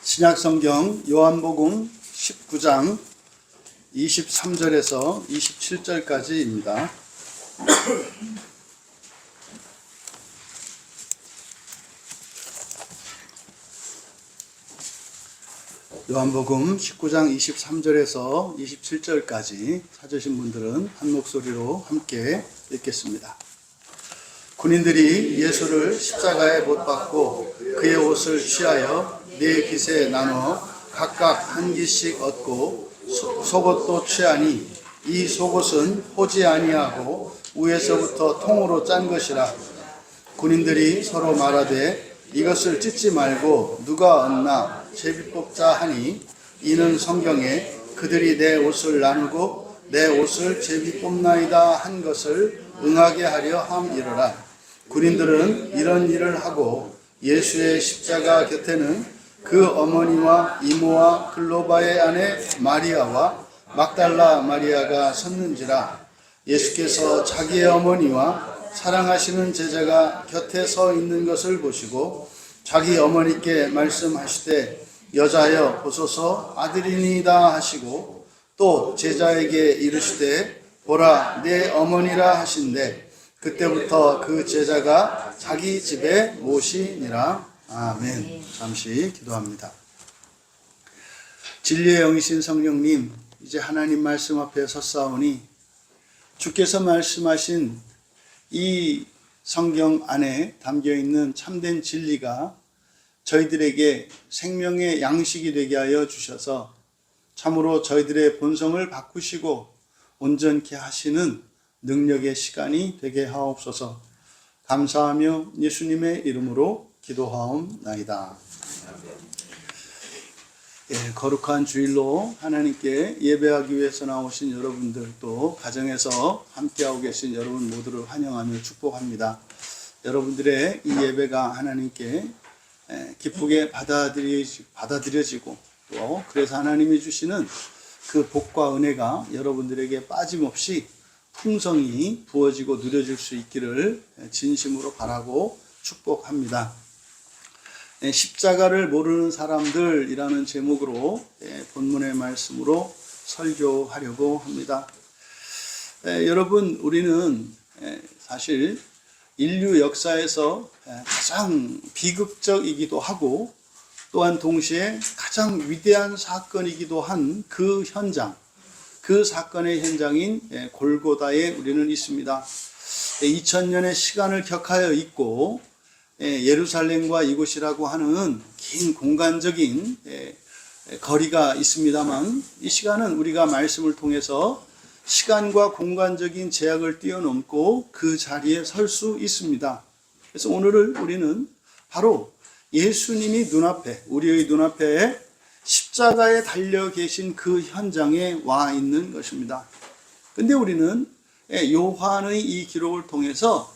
신약성경 요한복음 19장 23절에서 27절까지입니다. 요한복음 19장 23절에서 27절까지 찾으신 분들은 한 목소리로 함께 읽겠습니다. 군인들이 예수를 십자가에 못 박고 그의 옷을 취하여 네 깃에 나눠 각각 한 깃씩 얻고 속옷도 취하니 이 속옷은 호지 아니하고 위에서부터 통으로 짠 것이라. 군인들이 서로 말하되 이것을 찢지 말고 누가 얻나 제비 뽑자 하니 이는 성경에 그들이 내 옷을 나누고 내 옷을 제비 뽑나이다 한 것을 응하게 하려 함이로라. 군인들은 이런 일을 하고 예수의 십자가 곁에는 그 어머니와 이모와 글로바의 아내 마리아와 막달라 마리아가 섰는지라. 예수께서 자기의 어머니와 사랑하시는 제자가 곁에 서 있는 것을 보시고 자기 어머니께 말씀하시되 여자여 보소서 아들이니이다 하시고 또 제자에게 이르시되 보라 내 어머니라 하신대 그때부터 그 제자가 자기 집에 모시니라. 아멘. 잠시 기도합니다. 진리의 영이신 성령님, 이제 하나님 말씀 앞에 섰사오니 주께서 말씀하신 이 성경 안에 담겨있는 참된 진리가 저희들에게 생명의 양식이 되게 하여 주셔서 참으로 저희들의 본성을 바꾸시고 온전케 하시는 능력의 시간이 되게 하옵소서. 감사하며 예수님의 이름으로 기도하옵나이다. 거룩한 주일로 하나님께 예배하기 위해서 나오신 여러분들, 또 가정에서 함께하고 계신 여러분 모두를 환영하며 축복합니다. 여러분들의 이 예배가 하나님께 기쁘게 받아들여지고 또 그래서 하나님이 주시는 그 복과 은혜가 여러분들에게 빠짐없이 풍성히 부어지고 누려질 수 있기를 진심으로 바라고 축복합니다. 십자가를 모르는 사람들이라는 제목으로 본문의 말씀으로 설교하려고 합니다. 여러분, 우리는 사실 인류 역사에서 가장 비극적이기도 하고 또한 동시에 가장 위대한 사건이기도 한 그 현장, 그 사건의 현장인 골고다에 우리는 있습니다. 2000년의 시간을 격하여 있고 예루살렘과 이곳이라고 하는 긴 공간적인 거리가 있습니다만 이 시간은 우리가 말씀을 통해서 시간과 공간적인 제약을 뛰어넘고 그 자리에 설 수 있습니다. 그래서 오늘을 우리는 바로 예수님이 눈앞에, 우리의 눈앞에 십자가에 달려 계신 그 현장에 와 있는 것입니다. 근데 우리는 요한의 이 기록을 통해서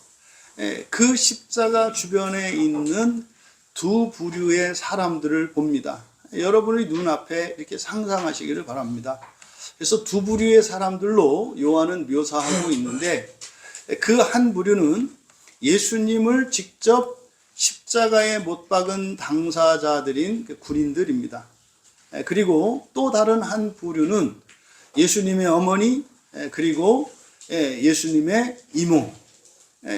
그 십자가 주변에 있는 두 부류의 사람들을 봅니다. 여러분의 눈앞에 이렇게 상상하시기를 바랍니다. 그래서 두 부류의 사람들로 요한은 묘사하고 있는데 그 한 부류는 예수님을 직접 십자가에 못 박은 당사자들인 군인들입니다. 그리고 또 다른 한 부류는 예수님의 어머니, 그리고 예수님의 이모,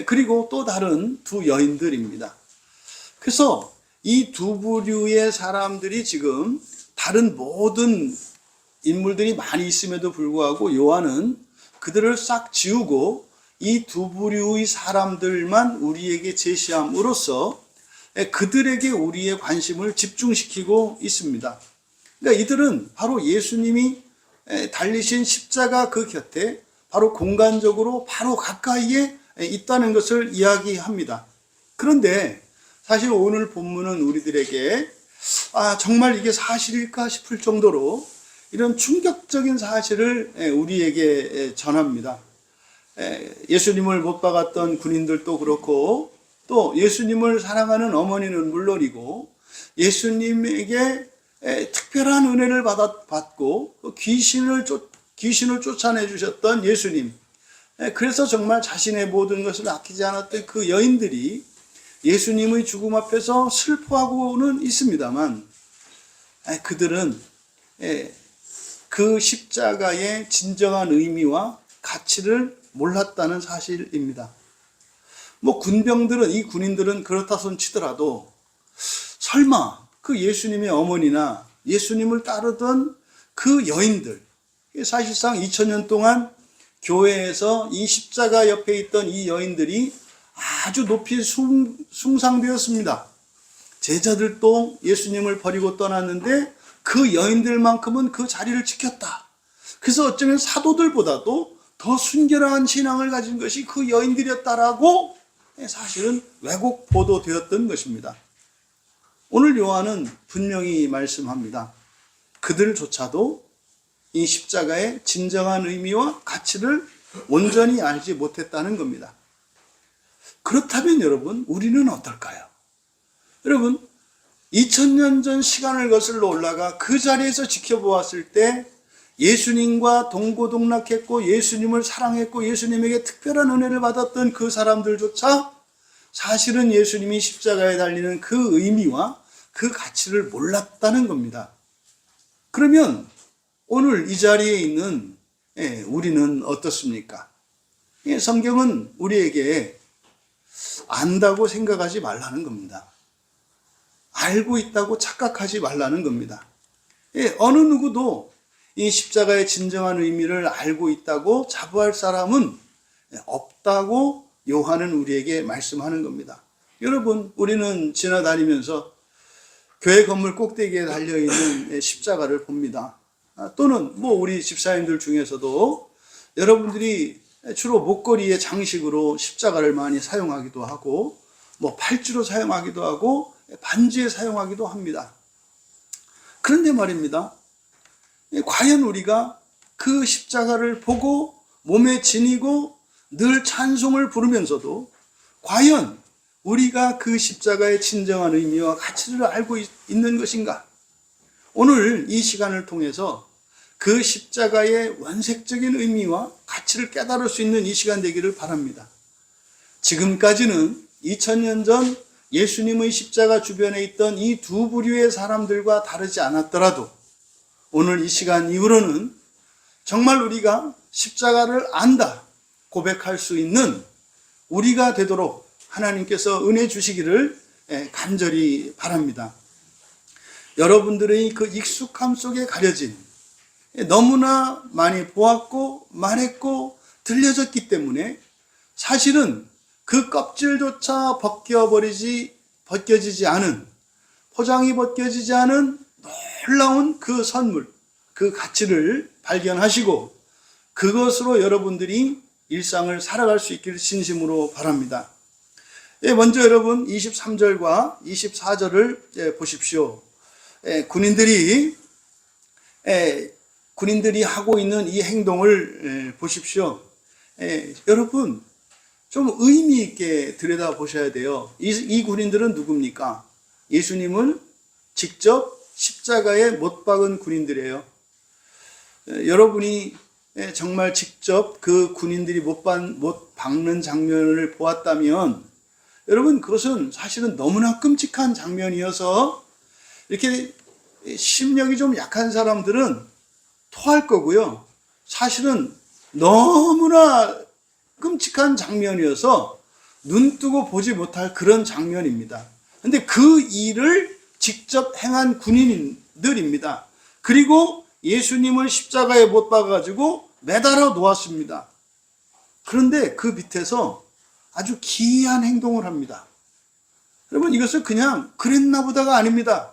그리고 또 다른 두 여인들입니다. 그래서 이 두 부류의 사람들이 지금 다른 모든 인물들이 많이 있음에도 불구하고 요한은 그들을 싹 지우고 이 두 부류의 사람들만 우리에게 제시함으로써 그들에게 우리의 관심을 집중시키고 있습니다. 그러니까 이들은 바로 예수님이 달리신 십자가 그 곁에 바로 공간적으로 바로 가까이에 있다는 것을 이야기합니다. 그런데 사실 오늘 본문은 우리들에게 정말 이게 사실일까 싶을 정도로 이런 충격적인 사실을 우리에게 전합니다. 예수님을 못 박았던 군인들도 그렇고 또 예수님을 사랑하는 어머니는 물론이고 예수님에게 특별한 은혜를 받고 귀신을 쫓아내 주셨던 예수님, 그래서 정말 자신의 모든 것을 아끼지 않았던 그 여인들이 예수님의 죽음 앞에서 슬퍼하고는 있습니다만 그들은 그 십자가의 진정한 의미와 가치를 몰랐다는 사실입니다. 뭐 군병들은, 이 군인들은 그렇다 손 치더라도 설마 그 예수님의 어머니나 예수님을 따르던 그 여인들, 사실상 2000년 동안 교회에서 이 십자가 옆에 있던 이 여인들이 아주 높이 숭상되었습니다. 제자들도 예수님을 버리고 떠났는데 그 여인들만큼은 그 자리를 지켰다. 그래서 어쩌면 사도들보다도 더 순결한 신앙을 가진 것이 그 여인들이었다라고 사실은 왜곡 보도되었던 것입니다. 오늘 요한은 분명히 말씀합니다. 그들조차도 이 십자가의 진정한 의미와 가치를 온전히 알지 못했다는 겁니다. 그렇다면 여러분, 우리는 어떨까요? 여러분, 2000년 전 시간을 거슬러 올라가 그 자리에서 지켜보았을 때 예수님과 동고동락했고 예수님을 사랑했고 예수님에게 특별한 은혜를 받았던 그 사람들조차 사실은 예수님이 십자가에 달리는 그 의미와 그 가치를 몰랐다는 겁니다. 그러면 오늘 이 자리에 있는 우리는 어떻습니까? 성경은 우리에게 안다고 생각하지 말라는 겁니다. 알고 있다고 착각하지 말라는 겁니다. 어느 누구도 이 십자가의 진정한 의미를 알고 있다고 자부할 사람은 없다고 요한은 우리에게 말씀하는 겁니다. 여러분, 우리는 지나다니면서 교회 건물 꼭대기에 달려있는 십자가를 봅니다. 또는 뭐 우리 집사님들 중에서도 여러분들이 주로 목걸이의 장식으로 십자가를 많이 사용하기도 하고 뭐 팔찌로 사용하기도 하고 반지에 사용하기도 합니다. 그런데 말입니다. 과연 우리가 그 십자가를 보고 몸에 지니고 늘 찬송을 부르면서도 과연 우리가 그 십자가의 진정한 의미와 가치를 알고 있는 것인가? 오늘 이 시간을 통해서 그 십자가의 원색적인 의미와 가치를 깨달을 수 있는 이 시간 되기를 바랍니다. 지금까지는 2000년 전 예수님의 십자가 주변에 있던 이 두 부류의 사람들과 다르지 않았더라도 오늘 이 시간 이후로는 정말 우리가 십자가를 안다 고백할 수 있는 우리가 되도록 하나님께서 은혜 주시기를 간절히 바랍니다. 여러분들의 그 익숙함 속에 가려진 너무나 많이 보았고 말했고 들려졌기 때문에 사실은 그 껍질조차 벗겨지지 않은, 포장이 벗겨지지 않은 놀라운 그 선물, 그 가치를 발견하시고 그것으로 여러분들이 일상을 살아갈 수 있기를 진심으로 바랍니다. 먼저 여러분 23절과 24절을 보십시오. 군인들이 하고 있는 이 행동을 보십시오. 여러분 좀 의미 있게 들여다보셔야 돼요. 이 군인들은 누굽니까? 예수님을 직접 십자가에 못 박은 군인들이에요. 여러분이 정말 직접 그 군인들이 못 박는 장면을 보았다면 여러분 그것은 사실은 너무나 끔찍한 장면이어서 이렇게 심령이 좀 약한 사람들은 토할 거고요. 사실은 너무나 끔찍한 장면이어서 눈 뜨고 보지 못할 그런 장면입니다. 근데 그 일을 직접 행한 군인들입니다. 그리고 예수님을 십자가에 못 박아가지고 매달아 놓았습니다. 그런데 그 밑에서 아주 기이한 행동을 합니다. 여러분 이것을 그냥 그랬나 보다가 아닙니다.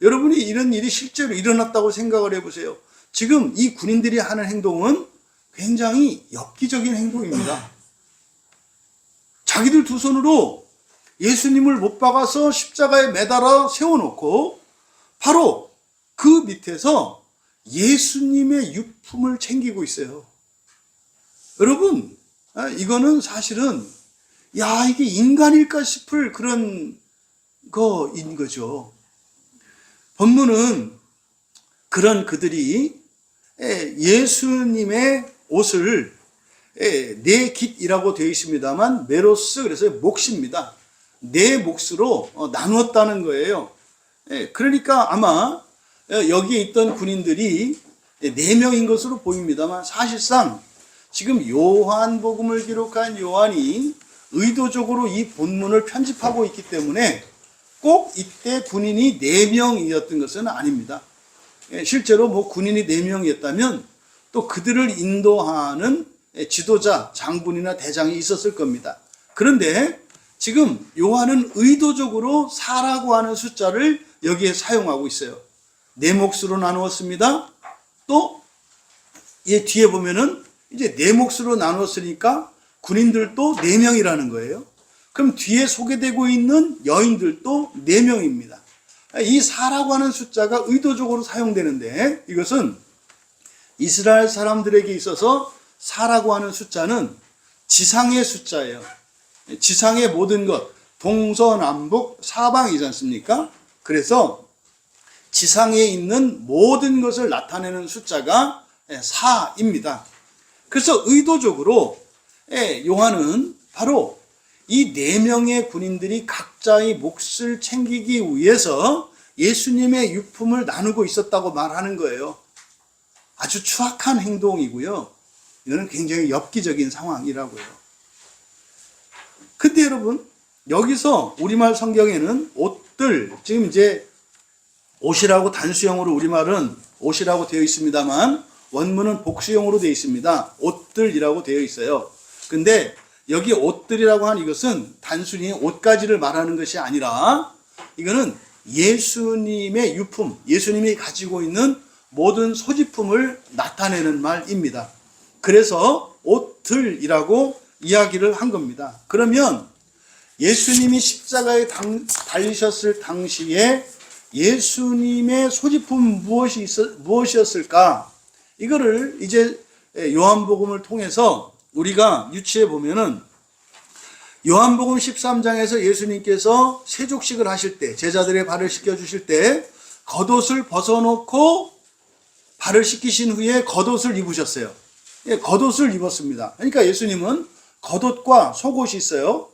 여러분이 이런 일이 실제로 일어났다고 생각을 해보세요. 지금 이 군인들이 하는 행동은 굉장히 엽기적인 행동입니다. 자기들 두 손으로 예수님을 못 박아서 십자가에 매달아 세워놓고 바로 그 밑에서 예수님의 유품을 챙기고 있어요. 여러분, 이거는 사실은 이게 인간일까 싶을 그런 거인 거죠. 본문은 그런 그들이 예수님의 옷을 네 깃이라고 되어 있습니다만 메로스, 그래서 네 몫으로 나누었다는 거예요. 그러니까 아마 여기에 있던 군인들이 4명인 것으로 보입니다만 사실상 지금 요한복음을 기록한 요한이 의도적으로 이 본문을 편집하고 있기 때문에 꼭 이때 군인이 4명이었던 것은 아닙니다. 실제로 뭐 군인이 4명이었다면 또 그들을 인도하는 지도자, 장군이나 대장이 있었을 겁니다. 그런데 지금 요한은 의도적으로 4라고 하는 숫자를 여기에 사용하고 있어요. 4 몫으로 나누었습니다. 또 뒤에 보면은 이제 4 몫으로 나누었으니까 군인들도 4명이라는 거예요. 그럼 뒤에 소개되고 있는 여인들도 4명입니다. 이 4라고 하는 숫자가 의도적으로 사용되는데 이것은 이스라엘 사람들에게 있어서 4라고 하는 숫자는 지상의 숫자예요. 지상의 모든 것, 동서남북 사방이지 않습니까? 그래서 지상에 있는 모든 것을 나타내는 숫자가 4입니다. 그래서 의도적으로 요한은 바로 이 4명의 군인들이 각자의 몫을 챙기기 위해서 예수님의 유품을 나누고 있었다고 말하는 거예요. 아주 추악한 행동이고요. 이거는 굉장히 엽기적인 상황이라고요. 근데 여러분, 여기서 우리말 성경에는 옷들, 지금 이제 옷이라고 단수형으로 우리말은 옷이라고 되어 있습니다만 원문은 복수형으로 되어 있습니다. 옷들이라고 되어 있어요. 근데 여기 옷들이라고 한 이것은 단순히 옷가지를 말하는 것이 아니라 이거는 예수님의 유품, 예수님이 가지고 있는 모든 소지품을 나타내는 말입니다. 그래서 옷들이라고 이야기를 한 겁니다. 그러면 예수님이 십자가에 달리셨을 당시에 예수님의 소지품 무엇이었을까? 이거를 이제 요한복음을 통해서 우리가 유추해 보면은 요한복음 13장에서 예수님께서 세족식을 하실 때, 제자들의 발을 씻겨 주실 때 겉옷을 벗어놓고 발을 씻기신 후에 겉옷을 입으셨어요. 겉옷을 입었습니다. 그러니까 예수님은 겉옷과 속옷이 있어요.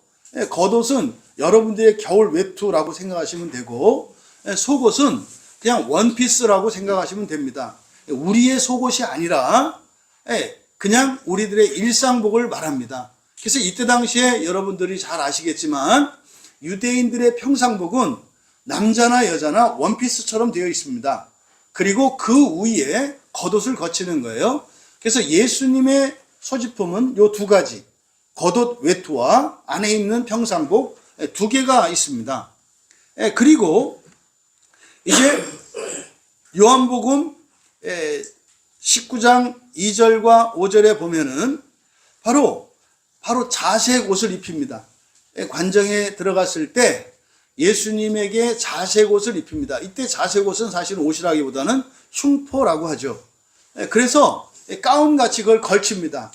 겉옷은 여러분들의 겨울 외투라고 생각하시면 되고, 속옷은 그냥 원피스라고 생각하시면 됩니다. 우리의 속옷이 아니라 그냥 우리들의 일상복을 말합니다. 그래서 이때 당시에 여러분들이 잘 아시겠지만 유대인들의 평상복은 남자나 여자나 원피스처럼 되어 있습니다. 그리고 그 위에 겉옷을 거치는 거예요. 그래서 예수님의 소지품은 요 2가지, 겉옷 외투와 안에 입는 평상복 2개가 있습니다. 그리고 이제 요한복음 19장 2절과 5절에 보면은 바로 자색 옷을 입힙니다. 관정에 들어갔을 때 예수님에게 자색 옷을 입힙니다. 이때 자색 옷은 사실 옷이라기보다는 흉포라고 하죠. 그래서 가운같이 그걸 걸칩니다.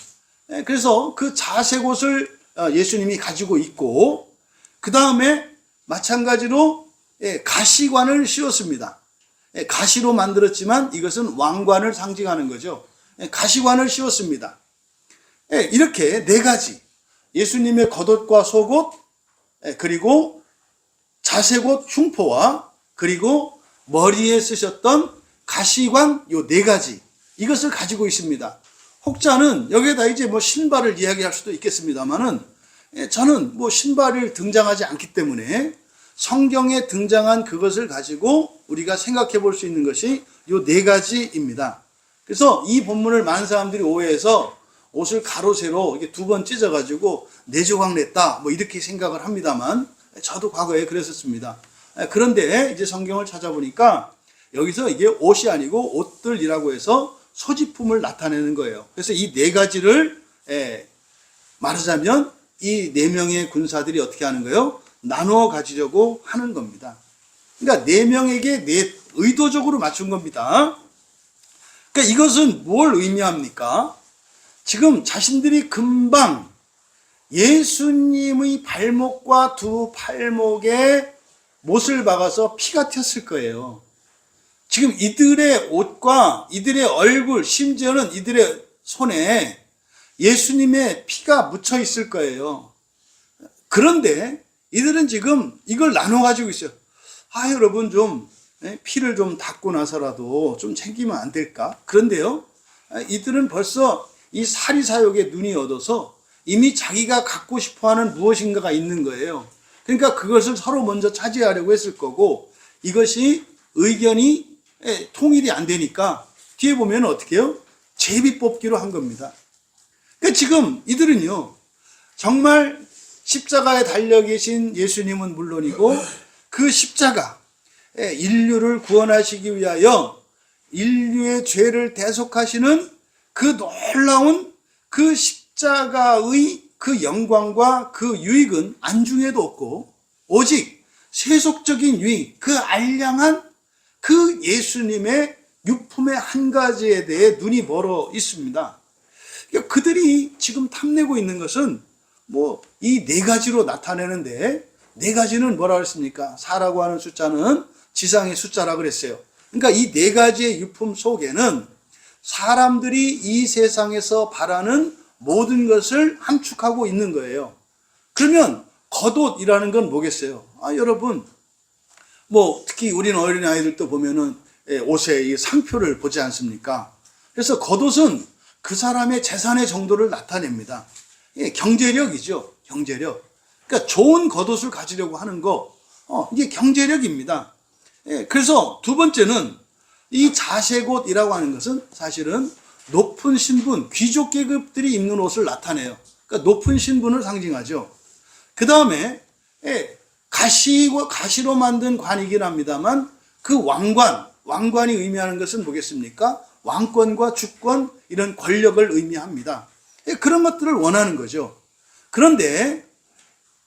그래서 그 자색 옷을 예수님이 가지고 있고, 그 다음에 마찬가지로 가시관을 씌웠습니다. 가시로 만들었지만 이것은 왕관을 상징하는 거죠. 가시관을 씌웠습니다. 이렇게 4가지, 예수님의 겉옷과 속옷, 그리고 자색옷 흉포와 그리고 머리에 쓰셨던 가시관, 요 4가지, 이것을 가지고 있습니다. 혹자는 여기에다 이제 뭐 신발을 이야기할 수도 있겠습니다만은 저는 뭐 신발이 등장하지 않기 때문에 성경에 등장한 그것을 가지고 우리가 생각해 볼 수 있는 것이 요 4가지입니다. 그래서 이 본문을 많은 사람들이 오해해서 옷을 가로 세로 이게 2번 찢어가지고 4조각 냈다 뭐 이렇게 생각을 합니다만, 저도 과거에 그랬었습니다. 그런데 이제 성경을 찾아보니까 여기서 이게 옷이 아니고 옷들이라고 해서 소지품을 나타내는 거예요. 그래서 이 4가지를 말하자면 이 4명의 군사들이 어떻게 하는 거예요? 나누어 가지려고 하는 겁니다. 그러니까 4명에게 의도적으로 맞춘 겁니다. 그러니까 이것은 뭘 의미합니까? 지금 자신들이 금방 예수님의 발목과 2 팔목에 못을 박아서 피가 튀었을 거예요. 지금 이들의 옷과 이들의 얼굴, 심지어는 이들의 손에 예수님의 피가 묻혀 있을 거예요. 그런데 이들은 지금 이걸 나눠 가지고 있어요. 여러분 좀 피를 좀 닦고 나서라도 좀 챙기면 안 될까? 그런데요, 이들은 벌써 이 사리사욕에 눈이 얻어서 이미 자기가 갖고 싶어하는 무엇인가가 있는 거예요. 그러니까 그것을 서로 먼저 차지하려고 했을 거고, 이것이 의견이 통일이 안 되니까 뒤에 보면 어떻게 해요? 제비 뽑기로 한 겁니다. 그러니까 지금 이들은요, 정말 십자가에 달려 계신 예수님은 물론이고 그 십자가, 인류를 구원하시기 위하여 인류의 죄를 대속하시는 그 놀라운 그 십자가의 그 영광과 그 유익은 안중에도 없고, 오직 세속적인 유익, 그 알량한 그 예수님의 유품의 한 가지에 대해 눈이 멀어 있습니다. 그러니까 그들이 지금 탐내고 있는 것은 뭐 이 네 가지로 나타내는데, 네 가지는 뭐라 그랬습니까? 4라고 하는 숫자는 지상의 숫자라 그랬어요. 그러니까 이 네 가지의 유품 속에는 사람들이 이 세상에서 바라는 모든 것을 함축하고 있는 거예요. 그러면 겉옷이라는 건 뭐겠어요? 여러분, 뭐 특히 우리는 어린 아이들도 보면은 옷에 이 상표를 보지 않습니까? 그래서 겉옷은 그 사람의 재산의 정도를 나타냅니다. 경제력이죠. 경제력. 그러니까 좋은 겉옷을 가지려고 하는 거, 이게 경제력입니다. 그래서 두 번째는 이 자색옷이라고 하는 것은 사실은 높은 신분, 귀족 계급들이 입는 옷을 나타내요. 그러니까 높은 신분을 상징하죠. 그 다음에 가시로 만든 관이긴 합니다만, 그 왕관이 의미하는 것은 뭐겠습니까? 왕권과 주권, 이런 권력을 의미합니다. 그런 것들을 원하는 거죠. 그런데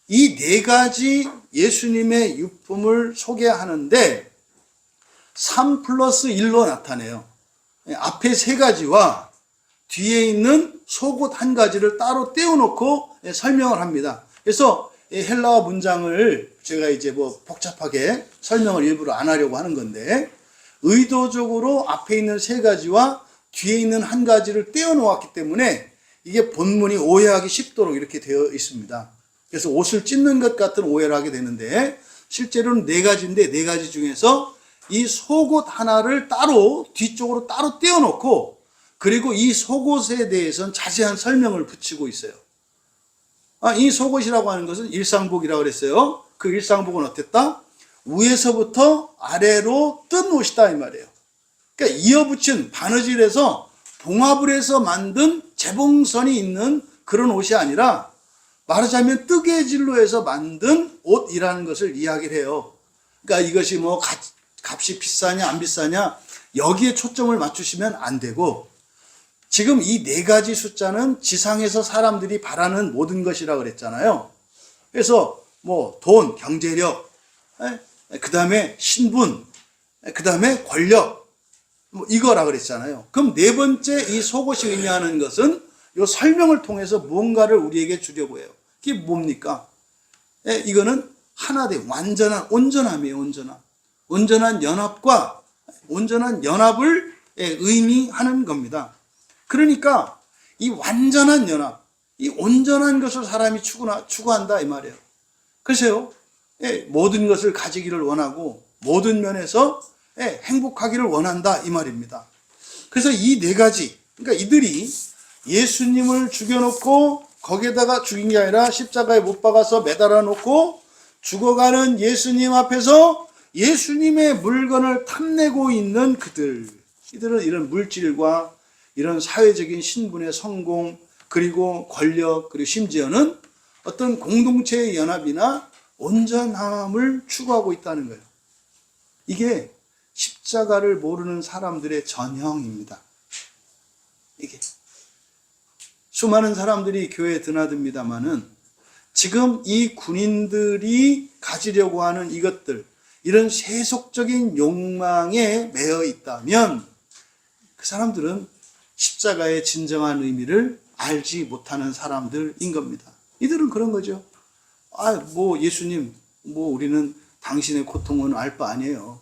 이 네 가지 예수님의 유품을 소개하는데 3+1로 나타내요. 앞에 세 가지와 뒤에 있는 속옷 한 가지를 따로 떼어놓고 설명을 합니다. 그래서 헬라어 문장을 제가 이제 뭐 복잡하게 설명을 일부러 안 하려고 하는 건데, 의도적으로 앞에 있는 세 가지와 뒤에 있는 한 가지를 떼어놓았기 때문에 이게 본문이 오해하기 쉽도록 이렇게 되어 있습니다. 그래서 옷을 찢는 것 같은 오해를 하게 되는데, 실제로는 네 가지인데 네 가지 중에서 이 속옷 하나를 따로 뒤쪽으로 따로 떼어놓고, 그리고 이 속옷에 대해서는 자세한 설명을 붙이고 있어요. 이 속옷이라고 하는 것은 일상복이라고 그랬어요. 그 일상복은 어땠다? 위에서부터 아래로 뜬 옷이다 이 말이에요. 그러니까 이어붙인 바느질에서 봉합을 해서 만든 재봉선이 있는 그런 옷이 아니라, 말하자면 뜨개질로 해서 만든 옷이라는 것을 이야기를 해요. 그러니까 이것이 뭐 값이 비싸냐 안 비싸냐 여기에 초점을 맞추시면 안 되고, 지금 이 네 가지 숫자는 지상에서 사람들이 바라는 모든 것이라고 그랬잖아요. 그래서 뭐 돈, 경제력, 그 다음에 신분, 그 다음에 권력, 뭐 이거라 그랬잖아요. 그럼 네 번째 이 속옷이 의미하는 것은 이 설명을 통해서 무언가를 우리에게 주려고 해요. 그게 뭡니까? 이거는 하나됨, 완전한 온전함이에요. 온전한 연합과 온전한 연합을 의미하는 겁니다. 그러니까 이 완전한 연합, 이 온전한 것을 사람이 추구한다 이 말이에요. 그래서요, 모든 것을 가지기를 원하고 모든 면에서 행복하기를 원한다 이 말입니다. 그래서 이 네 가지, 그러니까 이들이 예수님을 죽여놓고 거기에다가 죽인 게 아니라 십자가에 못 박아서 매달아 놓고 죽어가는 예수님 앞에서 예수님의 물건을 탐내고 있는 이들은 이런 물질과 이런 사회적인 신분의 성공, 그리고 권력, 그리고 심지어는 어떤 공동체의 연합이나 온전함을 추구하고 있다는 거예요. 이게 십자가를 모르는 사람들의 전형입니다. 이게 수많은 사람들이 교회에 드나듭니다마는 지금 이 군인들이 가지려고 하는 이것들, 이런 세속적인 욕망에 매여 있다면 그 사람들은 십자가의 진정한 의미를 알지 못하는 사람들인 겁니다. 이들은 그런 거죠. 뭐 예수님, 뭐 우리는 당신의 고통은 알 바 아니에요.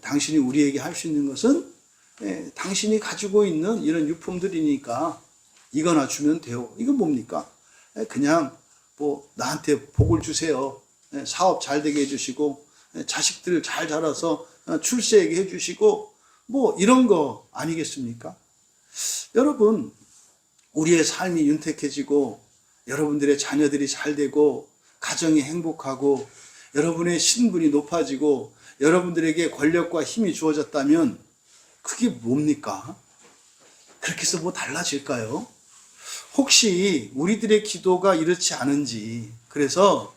당신이 우리에게 할 수 있는 것은 당신이 가지고 있는 이런 유품들이니까 이거나 주면 돼요. 이건 뭡니까? 그냥 뭐 나한테 복을 주세요. 사업 잘 되게 해주시고 자식들 잘 자라서 출세하게 해주시고 뭐 이런 거 아니겠습니까? 여러분, 우리의 삶이 윤택해지고 여러분들의 자녀들이 잘 되고 가정이 행복하고 여러분의 신분이 높아지고 여러분들에게 권력과 힘이 주어졌다면 그게 뭡니까? 그렇게 해서 뭐 달라질까요? 혹시 우리들의 기도가 이렇지 않은지, 그래서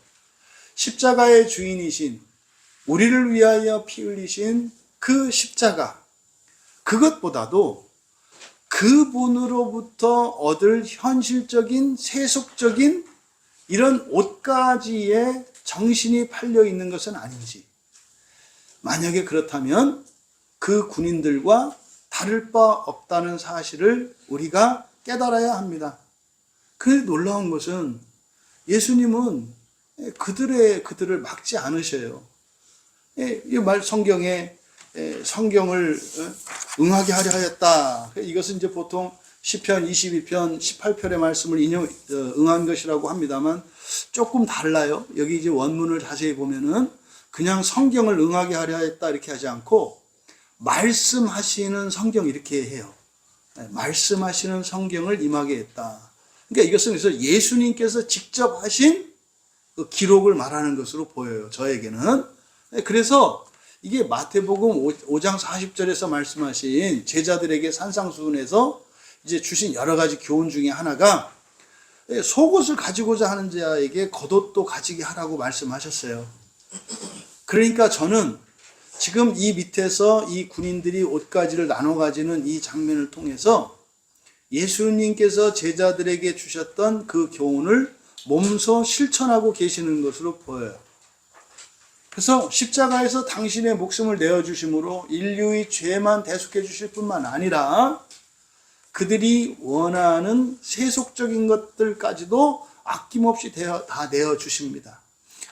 십자가의 주인이신, 우리를 위하여 피 흘리신 그 십자가, 그것보다도 그분으로부터 얻을 현실적인 세속적인 이런 옷가지에 정신이 팔려 있는 것은 아닌지, 만약에 그렇다면 그 군인들과 다를 바 없다는 사실을 우리가 깨달아야 합니다. 그 놀라운 것은 예수님은 그들을 막지 않으셔요. 이 말 성경에 성경을 응하게 하려 하였다. 이것은 이제 보통 시편 22편 18편의 말씀을 응한 것이라고 합니다만 조금 달라요. 여기 이제 원문을 자세히 보면은 그냥 성경을 응하게 하려 했다 이렇게 하지 않고 말씀하시는 성경 이렇게 해요. 말씀하시는 성경을 임하게 했다. 그러니까 이것은 그래서 예수님께서 직접 하신 그 기록을 말하는 것으로 보여요. 저에게는. 그래서 이게 마태복음 5장 40절에서 말씀하신 제자들에게 산상수훈에서 이제 주신 여러 가지 교훈 중에 하나가 속옷을 가지고자 하는 자에게 겉옷도 가지게 하라고 말씀하셨어요. 그러니까 저는 지금 이 밑에서 이 군인들이 옷가지를 나눠 가지는 이 장면을 통해서 예수님께서 제자들에게 주셨던 그 교훈을 몸소 실천하고 계시는 것으로 보여요. 그래서 십자가에서 당신의 목숨을 내어주심으로 인류의 죄만 대속해 주실 뿐만 아니라 그들이 원하는 세속적인 것들까지도 아낌없이 다 내어주십니다.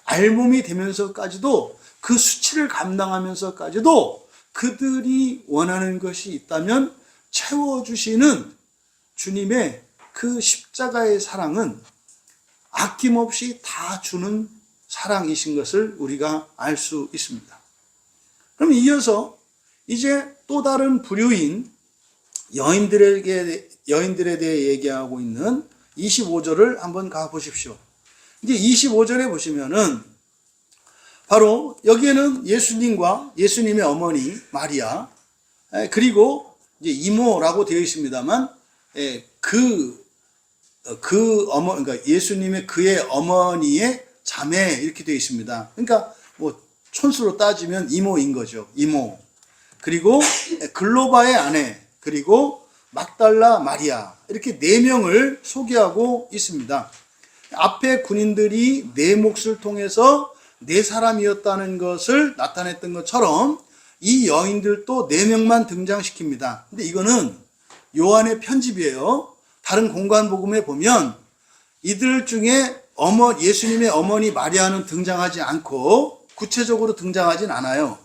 알몸이 되면서까지도 그 수치를 감당하면서까지도 그들이 원하는 것이 있다면 채워주시는 주님의 그 십자가의 사랑은 아낌없이 다 주는 사랑이신 것을 우리가 알 수 있습니다. 그럼 이어서 이제 또 다른 부류인 여인들에 대해 얘기하고 있는 25절을 한번 가보십시오. 이제 25절에 보시면은 바로 여기에는 예수님과 예수님의 어머니 마리아, 그리고 이제 이모라고 되어 있습니다만 그러니까 예수님의 그의 어머니의 자매 이렇게 되어 있습니다. 그러니까 뭐 촌수로 따지면 이모인 거죠. 이모. 그리고 글로바의 아내, 그리고 막달라 마리아, 이렇게 네 명을 소개하고 있습니다. 앞에 군인들이 네 몫을 통해서 네 사람이었다는 것을 나타냈던 것처럼 이 여인들도 네 명만 등장시킵니다. 근데 이거는 요한의 편집이에요. 다른 공관복음에 보면 이들 중에 예수님의 어머니 마리아는 등장하지 않고 구체적으로 등장하진 않아요.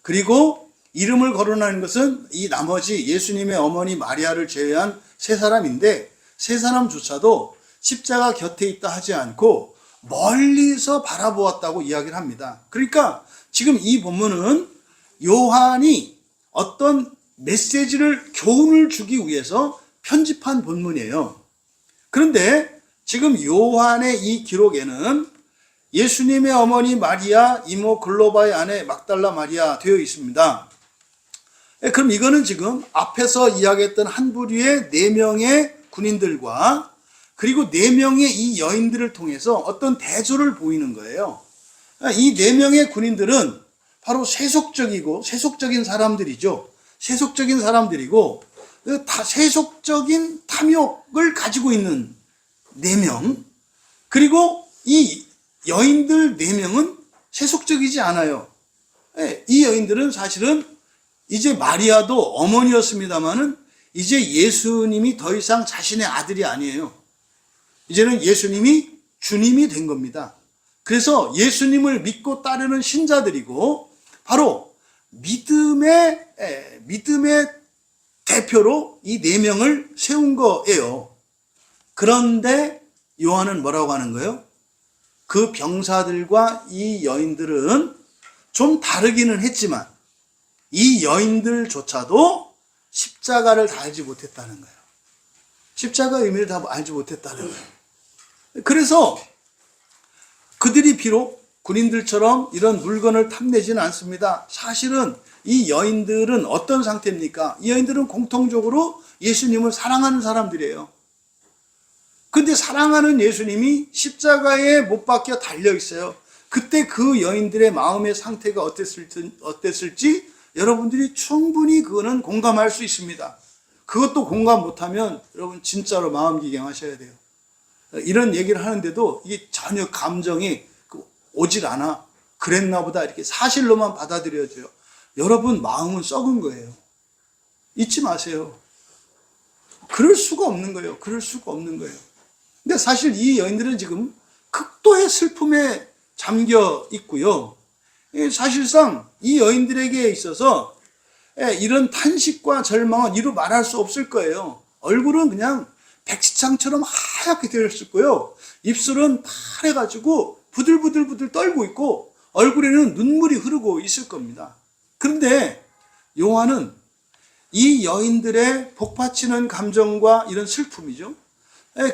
그리고 이름을 거론하는 것은 이 나머지 예수님의 어머니 마리아를 제외한 세 사람인데 세 사람조차도 십자가 곁에 있다 하지 않고 멀리서 바라보았다고 이야기를 합니다. 그러니까 지금 이 본문은 요한이 어떤 메시지를, 교훈을 주기 위해서 편집한 본문이에요. 그런데 지금 요한의 이 기록에는 예수님의 어머니 마리아, 이모 글로바의 아내 막달라 마리아 되어 있습니다. 그럼 이거는 지금 앞에서 이야기했던 한 부류의 네 명의 군인들과 그리고 네 명의 이 여인들을 통해서 어떤 대조를 보이는 거예요. 이 네 명의 군인들은 바로 세속적인 사람들이죠. 세속적인 사람들이고 세속적인 탐욕을 가지고 있는 네 명, 그리고 이 여인들 네 명은 세속적이지 않아요. 이 여인들은 사실은 이제 마리아도 어머니였습니다만은 이제 예수님이 더 이상 자신의 아들이 아니에요. 이제는 예수님이 주님이 된 겁니다. 그래서 예수님을 믿고 따르는 신자들이고 바로 믿음의 대표로 이 네 명을 세운 거예요. 그런데 요한은 뭐라고 하는 거예요? 그 병사들과 이 여인들은 좀 다르기는 했지만 이 여인들조차도 십자가를 다 알지 못했다는 거예요. 십자가의 의미를 다 알지 못했다는 거예요. 그래서 그들이 비록 군인들처럼 이런 물건을 탐내지는 않습니다. 사실은 이 여인들은 어떤 상태입니까? 이 여인들은 공통적으로 예수님을 사랑하는 사람들이에요. 근데 사랑하는 예수님이 십자가에 못 박혀 달려 있어요. 그때 그 여인들의 마음의 상태가 어땠을지 여러분들이 충분히 그거는 공감할 수 있습니다. 그것도 공감 못하면 여러분 진짜로 마음 기경하셔야 돼요. 이런 얘기를 하는데도 이게 전혀 감정이 오질 않아. 그랬나 보다 이렇게 사실로만 받아들여져요. 여러분 마음은 썩은 거예요. 잊지 마세요. 그럴 수가 없는 거예요. 그럴 수가 없는 거예요. 근데 사실 이 여인들은 지금 극도의 슬픔에 잠겨 있고요. 사실상 이 여인들에게 있어서 이런 탄식과 절망은 이루 말할 수 없을 거예요. 얼굴은 그냥 백지창처럼 하얗게 되어 있었고요. 입술은 파래가지고 부들부들 떨고 있고 얼굴에는 눈물이 흐르고 있을 겁니다. 그런데 요한은 이 여인들의 복받치는 감정과 이런 슬픔이죠.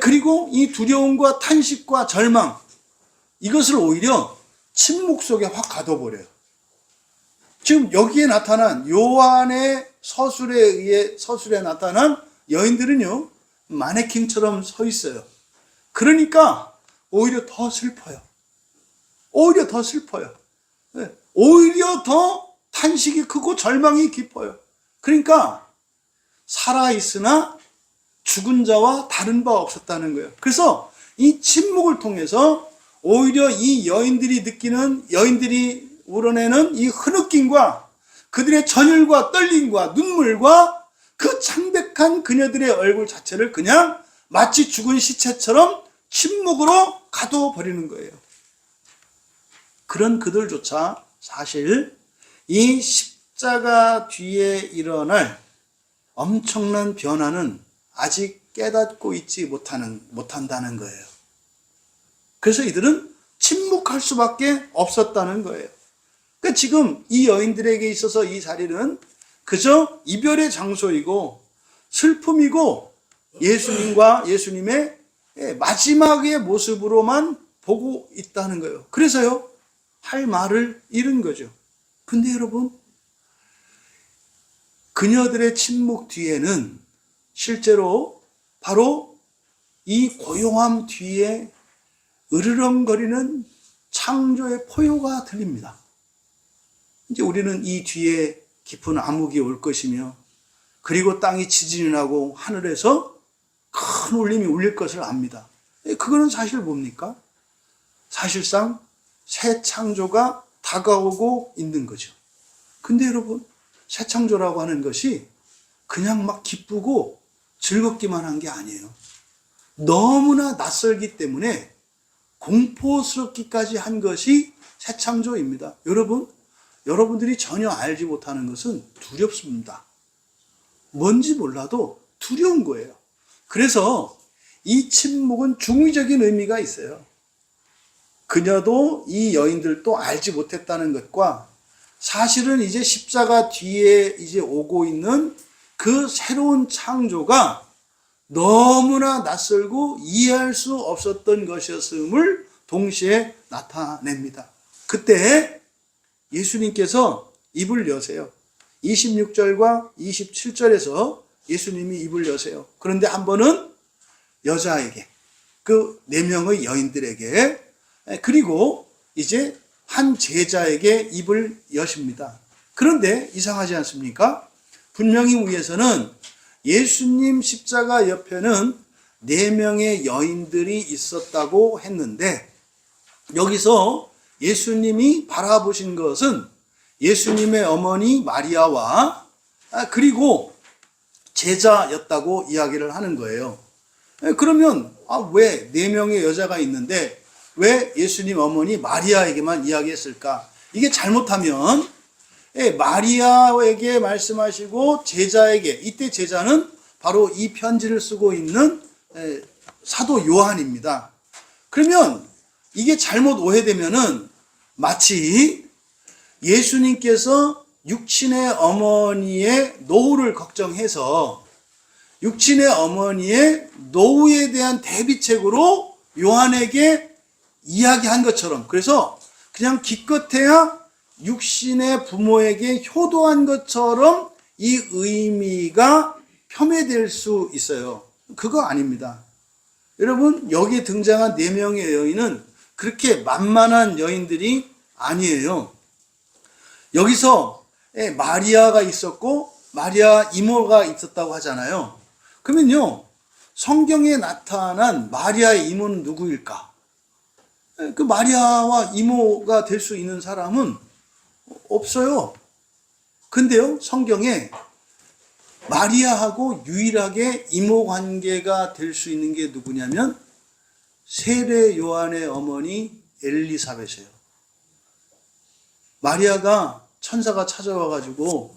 그리고 이 두려움과 탄식과 절망, 이것을 오히려 침묵 속에 확 가둬버려요. 지금 여기에 나타난 요한의 서술에 나타난 여인들은요, 마네킹처럼 서 있어요. 그러니까 오히려 더 슬퍼요. 오히려 더 슬퍼요. 오히려 더 탄식이 크고 절망이 깊어요. 그러니까 살아있으나 죽은 자와 다른 바 없었다는 거예요. 그래서 이 침묵을 통해서 오히려 이 여인들이 우러내는 이 흐느낌과 그들의 전율과 떨림과 눈물과 그 창백한 그녀들의 얼굴 자체를 그냥 마치 죽은 시체처럼 침묵으로 가둬버리는 거예요. 그런 그들조차 사실 이 십자가 뒤에 일어날 엄청난 변화는 아직 깨닫고 있지 못한다는 거예요. 그래서 이들은 침묵할 수밖에 없었다는 거예요. 그러니까 지금 이 여인들에게 있어서 이 자리는 그저 이별의 장소이고 슬픔이고 예수님과 예수님의 마지막의 모습으로만 보고 있다는 거예요. 그래서요, 할 말을 잃은 거죠. 근데 여러분, 그녀들의 침묵 뒤에는 실제로 바로 이 고요함 뒤에 으르렁거리는 창조의 포효가 들립니다. 이제 우리는 이 뒤에 깊은 암흑이 올 것이며, 그리고 땅이 지진이 나고 하늘에서 큰 울림이 울릴 것을 압니다. 그거는 사실 뭡니까? 사실상 새 창조가 다가오고 있는 거죠. 근데 여러분, 새 창조라고 하는 것이 그냥 막 기쁘고 즐겁기만 한 게 아니에요. 너무나 낯설기 때문에 공포스럽기까지 한 것이 새 창조입니다. 여러분들이 전혀 알지 못하는 것은 두렵습니다. 뭔지 몰라도 두려운 거예요. 그래서 이 침묵은 중의적인 의미가 있어요. 그녀도 이 여인들도 알지 못했다는 것과 사실은 이제 십자가 뒤에 이제 오고 있는 그 새로운 창조가 너무나 낯설고 이해할 수 없었던 것이었음을 동시에 나타냅니다. 그때 예수님께서 입을 여세요. 26절과 27절에서 예수님이 입을 여세요. 그런데 한 번은 여자에게, 그 4명의 여인들에게, 그리고 이제 한 제자에게 입을 여십니다. 그런데 이상하지 않습니까? 분명히 위에서는 예수님 십자가 옆에는 4명의 여인들이 있었다고 했는데, 여기서 예수님이 바라보신 것은 예수님의 어머니 마리아와 그리고 제자였다고 이야기를 하는 거예요. 그러면 왜 4명의 여자가 있는데 왜 예수님 어머니 마리아에게만 이야기했을까? 이게 잘못하면 마리아에게 말씀하시고 제자에게, 이때 제자는 바로 이 편지를 쓰고 있는 사도 요한입니다. 그러면 이게 잘못 오해되면은 마치 예수님께서 육친의 어머니의 노후를 걱정해서 육친의 어머니의 노후에 대한 대비책으로 요한에게 이야기한 것처럼, 그래서 그냥 기껏해야 육신의 부모에게 효도한 것처럼 이 의미가 폄훼될 수 있어요. 그거 아닙니다. 여러분, 여기에 등장한 4명의 여인은 그렇게 만만한 여인들이 아니에요. 여기서 마리아가 있었고 마리아 이모가 있었다고 하잖아요. 그러면요, 성경에 나타난 마리아의 이모는 누구일까? 그 마리아와 이모가 될 수 있는 사람은 없어요. 근데요, 성경에 마리아하고 유일하게 이모 관계가 될 수 있는 게 누구냐면 세례 요한의 어머니 엘리사벳이에요. 마리아가 천사가 찾아와가지고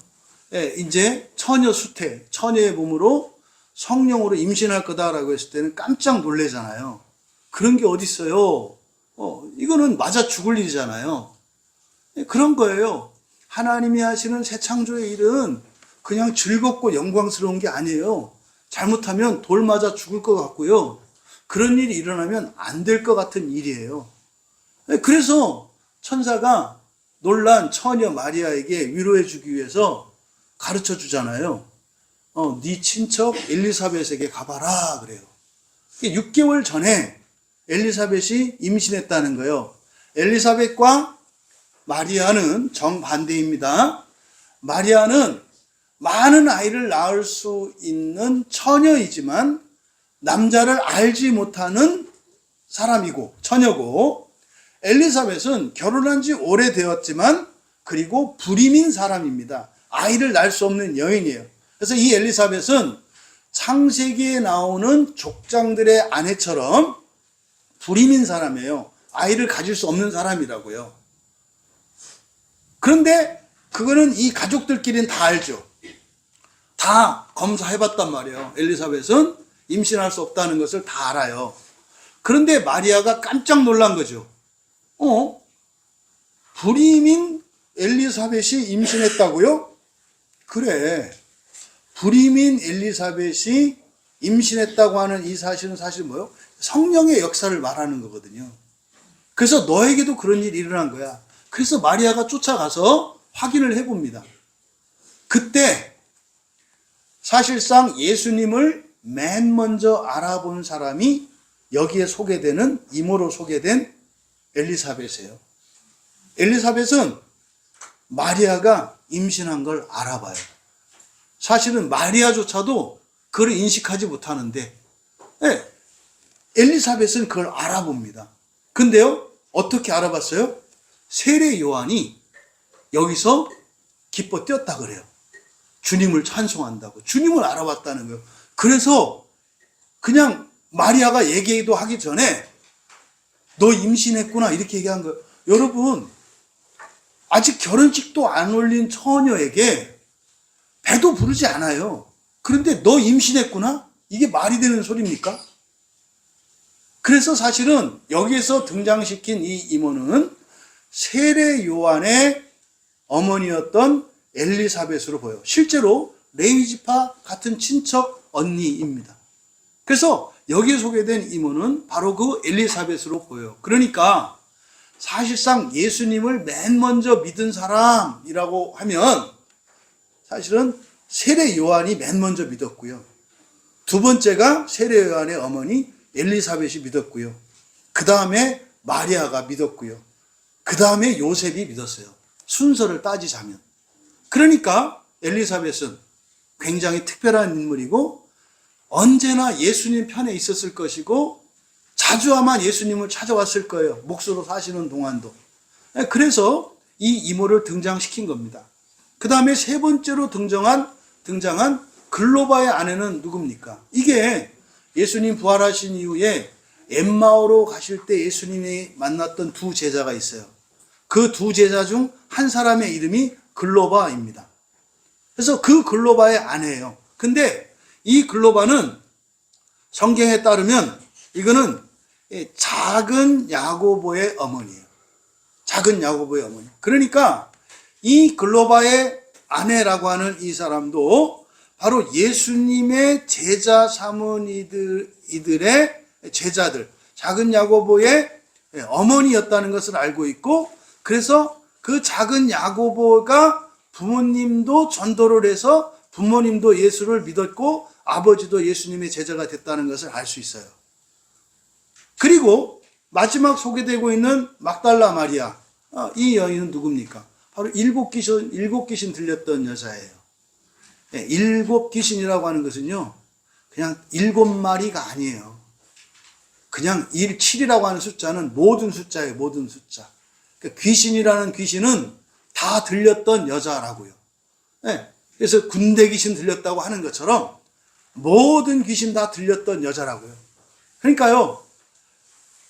이제 처녀 수태, 처녀의 몸으로 성령으로 임신할 거다라고 했을 때는 깜짝 놀래잖아요. 그런 게 어디 있어요? 이거는 맞아 죽을 일이잖아요. 그런 거예요. 하나님이 하시는 새 창조의 일은 그냥 즐겁고 영광스러운 게 아니에요. 잘못하면 돌 맞아 죽을 것 같고요. 그런 일이 일어나면 안 될 것 같은 일이에요. 그래서 천사가 놀란 처녀 마리아에게 위로해 주기 위해서 가르쳐 주잖아요. 네 친척 엘리사벳에게 가봐라 그래요. 6개월 전에 엘리사벳이 임신했다는 거예요. 엘리사벳과 마리아는 정반대입니다. 마리아는 많은 아이를 낳을 수 있는 처녀이지만 남자를 알지 못하는 사람이고 처녀고, 엘리사벳은 결혼한 지 오래되었지만 그리고 불임인 사람입니다. 아이를 낳을 수 없는 여인이에요. 그래서 이 엘리사벳은 창세기에 나오는 족장들의 아내처럼 불임인 사람이에요. 아이를 가질 수 없는 사람이라고요. 그런데 그거는 이 가족들끼리는 다 알죠. 다 검사해봤단 말이에요. 엘리사벳은 임신할 수 없다는 것을 다 알아요. 그런데 마리아가 깜짝 놀란 거죠. 불임인 엘리사벳이 임신했다고요? 그래. 불임인 엘리사벳이 임신했다고 하는 이 사실은 사실 뭐예요? 성령의 역사를 말하는 거거든요. 그래서 너에게도 그런 일이 일어난 거야. 그래서 마리아가 쫓아가서 확인을 해봅니다. 그때 사실상 예수님을 맨 먼저 알아본 사람이 여기에 소개되는 이모로 소개된 엘리사벳이에요. 엘리사벳은 마리아가 임신한 걸 알아봐요. 사실은 마리아조차도 그걸 인식하지 못하는데 엘리사벳은 그걸 알아봅니다. 근데요, 어떻게 알아봤어요? 세례 요한이 여기서 기뻐 뛰었다 그래요. 주님을 찬송한다고. 주님을 알아봤다는 거예요. 그래서 그냥 마리아가 얘기도 하기 전에 너 임신했구나 이렇게 얘기한 거예요. 여러분, 아직 결혼식도 안 올린 처녀에게 배도 부르지 않아요. 그런데 너 임신했구나? 이게 말이 되는 소리입니까? 그래서 사실은 여기에서 등장시킨 이 이모는 세례 요한의 어머니였던 엘리사벳으로 보여요. 실제로 레위지파 같은 친척 언니입니다. 그래서 여기에 소개된 이모는 바로 그 엘리사벳으로 보여요. 그러니까 사실상 예수님을 맨 먼저 믿은 사람이라고 하면 사실은 세례 요한이 맨 먼저 믿었고요. 두 번째가 세례 요한의 어머니 엘리사벳이 믿었고요. 그 다음에 마리아가 믿었고요. 그 다음에 요셉이 믿었어요. 순서를 따지자면. 그러니까 엘리사벳은 굉장히 특별한 인물이고 언제나 예수님 편에 있었을 것이고 자주 아마 예수님을 찾아왔을 거예요. 목수로 사시는 동안도. 그래서 이 이모를 등장시킨 겁니다. 그 다음에 세 번째로 등장한 글로바의 아내는 누굽니까? 이게 예수님 부활하신 이후에 엠마오로 가실 때 예수님이 만났던 두 제자가 있어요. 그 두 제자 중 한 사람의 이름이 글로바입니다. 그래서 그 글로바의 아내예요. 근데 이 글로바는 성경에 따르면 이거는 작은 야고보의 어머니예요. 작은 야고보의 어머니. 그러니까 이 글로바의 아내라고 하는 이 사람도 바로 예수님의 제자 삼은 이들의 제자들, 작은 야고보의 어머니였다는 것을 알고 있고, 그래서 그 작은 야고보가 부모님도 전도를 해서 부모님도 예수를 믿었고 아버지도 예수님의 제자가 됐다는 것을 알 수 있어요. 그리고 마지막 소개되고 있는 막달라 마리아, 이 여인은 누굽니까? 바로 일곱 귀신 들렸던 여자예요. 일곱 귀신이라고 하는 것은요, 그냥 7마리가 아니에요. 그냥 7이라고 하는 숫자는 모든 숫자예요. 모든 숫자. 그러니까 귀신이라는 귀신은 다 들렸던 여자라고요. 그래서 군대 귀신 들렸다고 하는 것처럼 모든 귀신 다 들렸던 여자라고요. 그러니까요,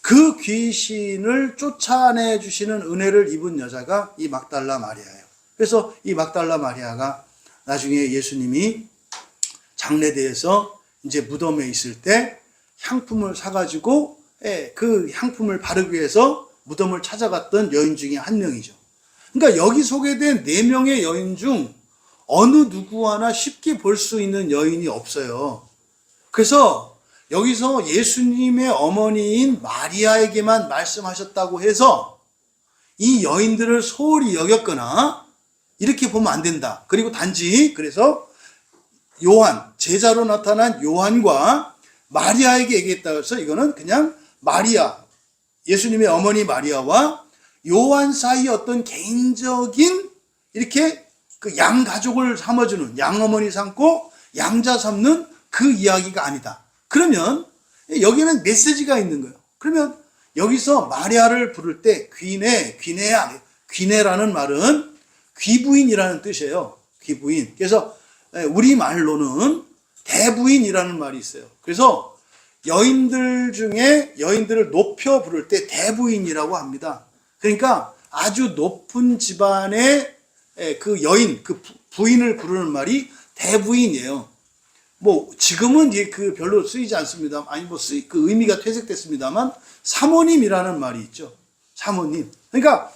그 귀신을 쫓아내 주시는 은혜를 입은 여자가 이 막달라 마리아예요. 그래서 이 막달라 마리아가 나중에 예수님이 장례대에서 이제 무덤에 있을 때 향품을 사가지고 그 향품을 바르기 위해서 무덤을 찾아갔던 여인 중에 한 명이죠. 그러니까 여기 소개된 4명의 여인 중 어느 누구 하나 쉽게 볼 수 있는 여인이 없어요. 그래서 여기서 예수님의 어머니인 마리아에게만 말씀하셨다고 해서 이 여인들을 소홀히 여겼거나 이렇게 보면 안 된다. 그리고 단지 그래서 요한, 제자로 나타난 요한과 마리아에게 얘기했다고 해서 이거는 그냥 마리아, 예수님의 어머니 마리아와 요한 사이 어떤 개인적인 이렇게 그 양 가족을 삼아주는, 양어머니 삼고 양자 삼는 그 이야기가 아니다. 그러면 여기는 메시지가 있는 거예요. 그러면 여기서 마리아를 부를 때 귀내라는 말은 귀부인이라는 뜻이에요. 귀부인. 그래서 우리 말로는 대부인이라는 말이 있어요. 그래서 여인들 중에 여인들을 높여 부를 때 대부인이라고 합니다. 그러니까 아주 높은 집안의 그 여인, 그 부인을 부르는 말이 대부인이에요. 뭐 지금은 이제 그 별로 쓰이지 않습니다. 아니 그 의미가 퇴색됐습니다만 사모님이라는 말이 있죠. 사모님. 그러니까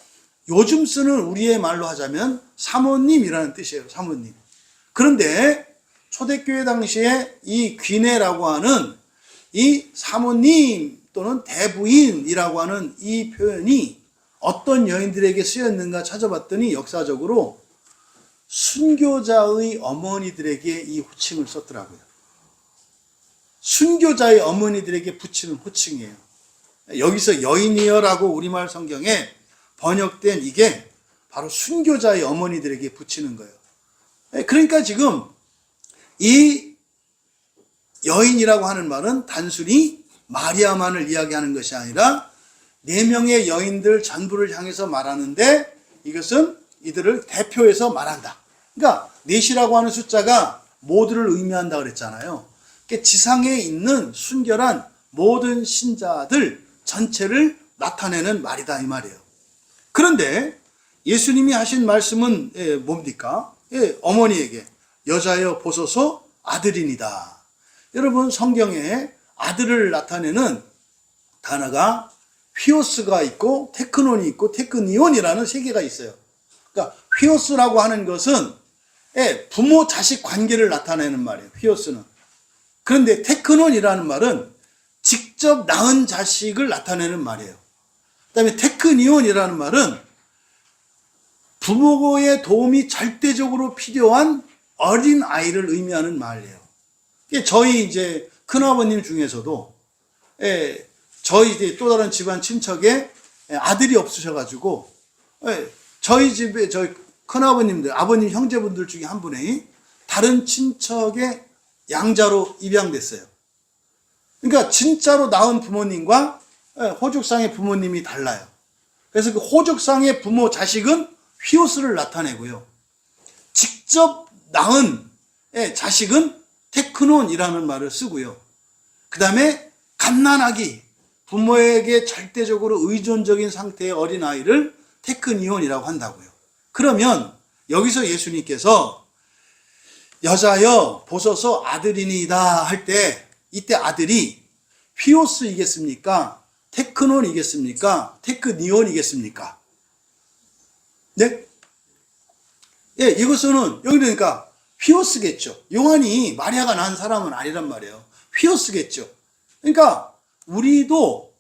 요즘 쓰는 우리의 말로 하자면 사모님이라는 뜻이에요. 사모님. 그런데 초대교회 당시에 이 귀내라고 하는 이 사모님 또는 대부인이라고 하는 이 표현이 어떤 여인들에게 쓰였는가 찾아봤더니 역사적으로 순교자의 어머니들에게 이 호칭을 썼더라고요. 순교자의 어머니들에게 붙이는 호칭이에요. 여기서 여인이여라고 우리말 성경에 번역된 이게 바로 순교자의 어머니들에게 붙이는 거예요. 그러니까 지금 이 여인이라고 하는 말은 단순히 마리아만을 이야기하는 것이 아니라 4명의 여인들 전부를 향해서 말하는데 이것은 이들을 대표해서 말한다. 그러니까 넷이라고 하는 숫자가 모두를 의미한다 그랬잖아요. 그러니까 지상에 있는 순결한 모든 신자들 전체를 나타내는 말이다 이 말이에요. 그런데 예수님이 하신 말씀은 뭡니까? 어머니에게 여자여 보소서 아들이니다. 여러분 성경에 아들을 나타내는 단어가 휘오스가 있고 테크논이 있고 테크니온이라는 3개가 있어요. 그러니까 휘오스라고 하는 것은 부모 자식 관계를 나타내는 말이에요. 휘오스는. 그런데 테크논이라는 말은 직접 낳은 자식을 나타내는 말이에요. 그다음에 테크니온이라는 말은 부모의 도움이 절대적으로 필요한 어린 아이를 의미하는 말이에요. 저희 이제 큰아버님 중에서도 저희 이제 또 다른 집안 친척에 아들이 없으셔가지고 저희 집에 저희 큰아버님들, 아버님 형제분들 중에 한 분이 다른 친척의 양자로 입양됐어요. 그러니까 진짜로 낳은 부모님과 호적상의 부모님이 달라요. 그래서 그 호적상의 부모 자식은 휘오스를 나타내고요. 직접 낳은 자식은 테크논이라는 말을 쓰고요. 그 다음에 갓난아기, 부모에게 절대적으로 의존적인 상태의 어린아이를 테크니온이라고 한다고요. 그러면 여기서 예수님께서 여자여 보소서 아들이니이다 할 때 이때 아들이 휘오스이겠습니까? 테크논이겠습니까? 테크니온이겠습니까? 네? 예, 이것은 여기 그러니까 휘오스겠죠. 요한이 마리아가 낳은 사람은 아니란 말이에요. 휘오스겠죠. 그러니까 우리도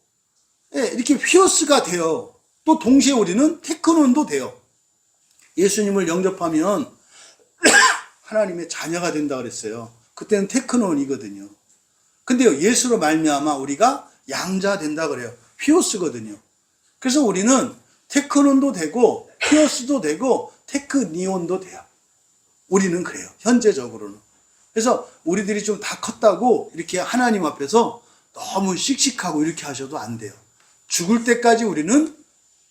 예, 이렇게 휘오스가 돼요. 또 동시에 우리는 테크논도 돼요. 예수님을 영접하면 하나님의 자녀가 된다 그랬어요. 그때는 테크논이거든요. 근데요, 예수로 말미암아 우리가 양자 된다 그래요. 휘오스거든요. 그래서 우리는 테크논도 되고 휘오스도 되고 테크니온도 돼요. 우리는 그래요. 현재적으로는. 그래서 우리들이 좀 다 컸다고 이렇게 하나님 앞에서 너무 씩씩하고 이렇게 하셔도 안 돼요. 죽을 때까지 우리는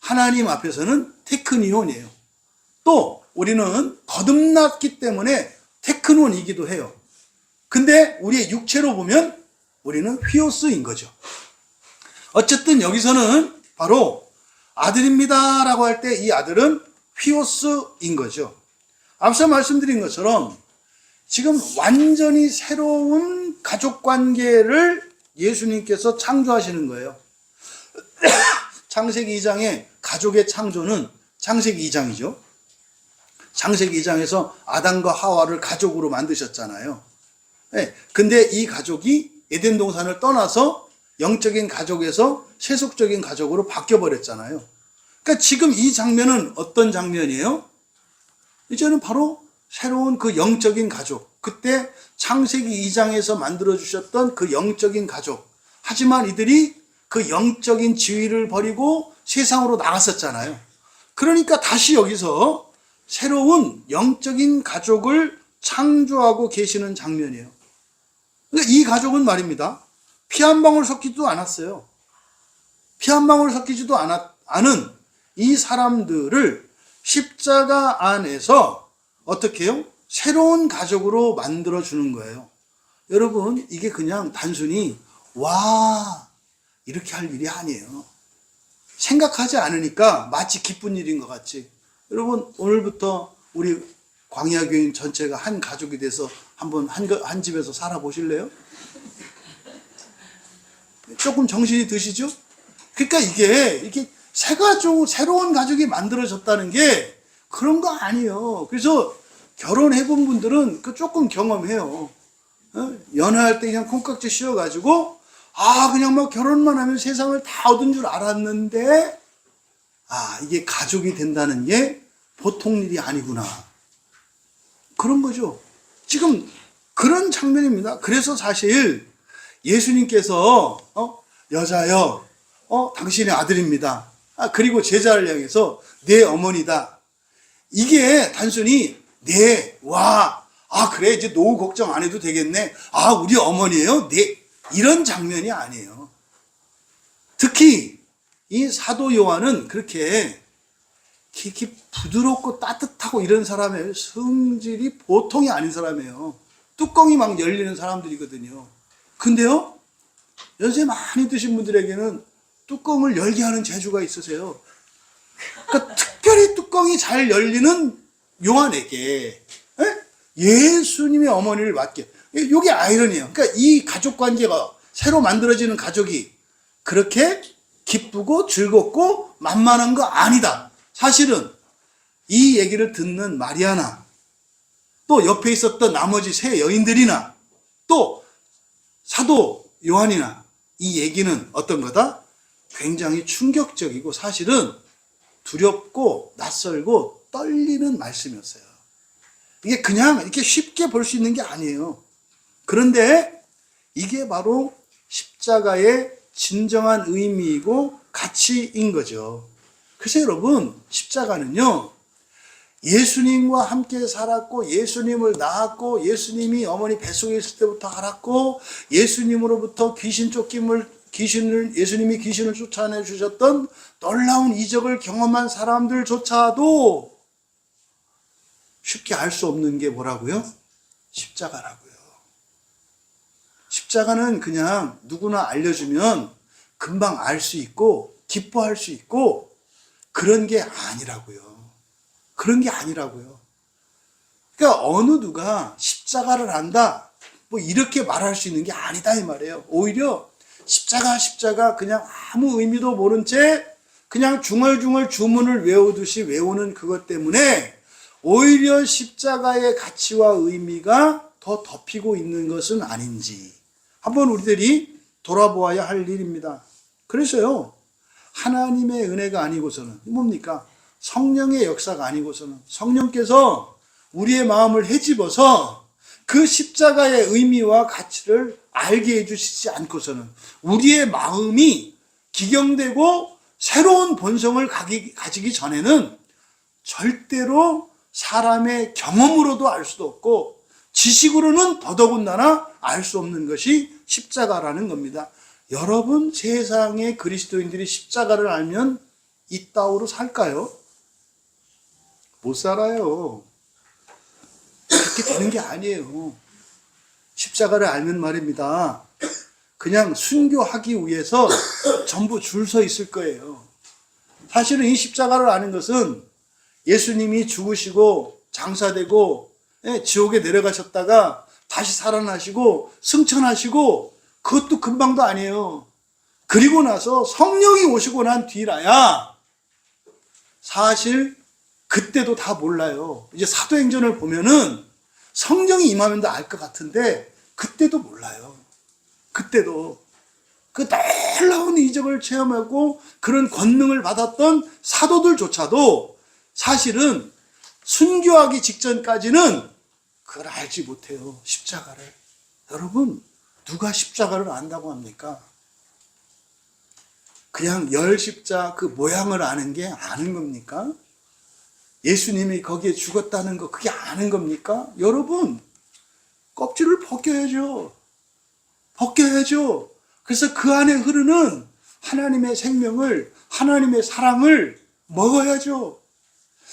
하나님 앞에서는 테크니온이에요. 또 우리는 거듭났기 때문에 테크논이기도 해요. 근데 우리의 육체로 보면 우리는 휘오스인 거죠. 어쨌든 여기서는 바로 아들입니다 라고 할 때 이 아들은 휘오스인 거죠. 앞서 말씀드린 것처럼 지금 완전히 새로운 가족 관계를 예수님께서 창조하시는 거예요. 창세기 2장의 가족의 창조는 창세기 2장이죠. 창세기 2장에서 아담과 하와를 가족으로 만드셨잖아요. 네, 근데 이 가족이 에덴 동산을 떠나서 영적인 가족에서 세속적인 가족으로 바뀌어버렸잖아요. 그러니까 지금 이 장면은 어떤 장면이에요? 이제는 바로 새로운 그 영적인 가족, 그때 창세기 2장에서 만들어주셨던 그 영적인 가족. 하지만 이들이 그 영적인 지위를 버리고 세상으로 나갔었잖아요. 그러니까 다시 여기서 새로운 영적인 가족을 창조하고 계시는 장면이에요. 그러니까 이 가족은 말입니다. 피 한 방울 섞이지도 않았어요. 피 한 방울 섞이지도 않은 이 사람들을 십자가 안에서 어떻게 해요? 새로운 가족으로 만들어주는 거예요. 여러분, 이게 그냥 단순히 와 이렇게 할 일이 아니에요. 생각하지 않으니까 마치 기쁜 일인 것 같지. 여러분, 오늘부터 우리 광야교인 전체가 한 가족이 돼서 한번 한 집에서 살아보실래요? 조금 정신이 드시죠? 그러니까 이게 새로운 가족이 만들어졌다는 게 그런 거 아니에요. 그래서 결혼해본 분들은 그 조금 경험해요. 연애할 때 그냥 콩깍지 씌워가지고 그냥 막 결혼만 하면 세상을 다 얻은 줄 알았는데 이게 가족이 된다는 게 보통 일이 아니구나. 그런 거죠. 지금 그런 장면입니다. 그래서 사실 예수님께서 여자여 당신의 아들입니다. 그리고 제자를 향해서 내 어머니다. 이게 단순히 그래 이제 노후 걱정 안 해도 되겠네. 우리 어머니예요. 이런 장면이 아니에요. 특히 이 사도 요한은 그렇게 부드럽고 따뜻하고 이런 사람이에요. 성질이 보통이 아닌 사람이에요. 뚜껑이 막 열리는 사람들이거든요. 근데요, 연세 많이 드신 분들에게는 뚜껑을 열게 하는 재주가 있으세요. 그러니까 특별히 뚜껑이 잘 열리는 요한에게 예수님의 어머니를 맡게. 이게 아이러니예요. 그러니까 이 가족 관계가 새로 만들어지는 가족이 그렇게 기쁘고 즐겁고 만만한 거 아니다. 사실은 이 얘기를 듣는 마리아나 또 옆에 있었던 나머지 세 여인들이나 또 사도 요한이나 이 얘기는 어떤 거다? 굉장히 충격적이고 사실은 두렵고 낯설고 떨리는 말씀이었어요. 이게 그냥 이렇게 쉽게 볼 수 있는 게 아니에요. 그런데 이게 바로 십자가의 진정한 의미이고 가치인 거죠. 그래서 여러분, 십자가는요, 예수님과 함께 살았고 예수님을 낳았고 예수님이 어머니 뱃속에 있을 때부터 알았고 예수님으로부터 예수님이 귀신을 쫓아내 주셨던 놀라운 이적을 경험한 사람들조차도 쉽게 알 수 없는 게 뭐라고요? 십자가라고요. 십자가는 그냥 누구나 알려주면 금방 알 수 있고 기뻐할 수 있고 그런 게 아니라고요. 그런 게 아니라고요. 그러니까 어느 누가 십자가를 안다 뭐 이렇게 말할 수 있는 게 아니다 이 말이에요. 오히려 십자가 그냥 아무 의미도 모른 채 그냥 중얼중얼 주문을 외우듯이 외우는 그것 때문에 오히려 십자가의 가치와 의미가 더 덮이고 있는 것은 아닌지 한번 우리들이 돌아보아야 할 일입니다. 그래서요, 하나님의 은혜가 아니고서는 뭡니까? 성령의 역사가 아니고서는 성령께서 우리의 마음을 헤집어서 그 십자가의 의미와 가치를 알게 해주시지 않고서는 우리의 마음이 기경되고 새로운 본성을 가지기 전에는 절대로 사람의 경험으로도 알 수도 없고 지식으로는 더더군다나 알 수 없는 것이 십자가라는 겁니다. 여러분, 세상의 그리스도인들이 십자가를 알면 이따오로 살까요? 못 살아요. 그렇게 되는 게 아니에요. 십자가를 알면 말입니다, 그냥 순교하기 위해서 전부 줄 서 있을 거예요. 사실은 이 십자가를 아는 것은 예수님이 죽으시고 장사되고 지옥에 내려가셨다가 다시 살아나시고 승천하시고 그것도 금방도 아니에요. 그리고 나서 성령이 오시고 난 뒤라야 사실 그때도 다 몰라요. 이제 사도행전을 보면은 성령이 임하면 다 알 것 같은데 그때도 몰라요. 그때도 그 놀라운 이적을 체험하고 그런 권능을 받았던 사도들조차도 사실은 순교하기 직전까지는 그걸 알지 못해요. 십자가를. 여러분, 누가 십자가를 안다고 합니까? 그냥 열십자 그 모양을 아는 게 아는 겁니까? 예수님이 거기에 죽었다는 거 그게 아는 겁니까? 여러분, 껍질을 벗겨야죠. 벗겨야죠. 그래서 그 안에 흐르는 하나님의 생명을, 하나님의 사랑을 먹어야죠.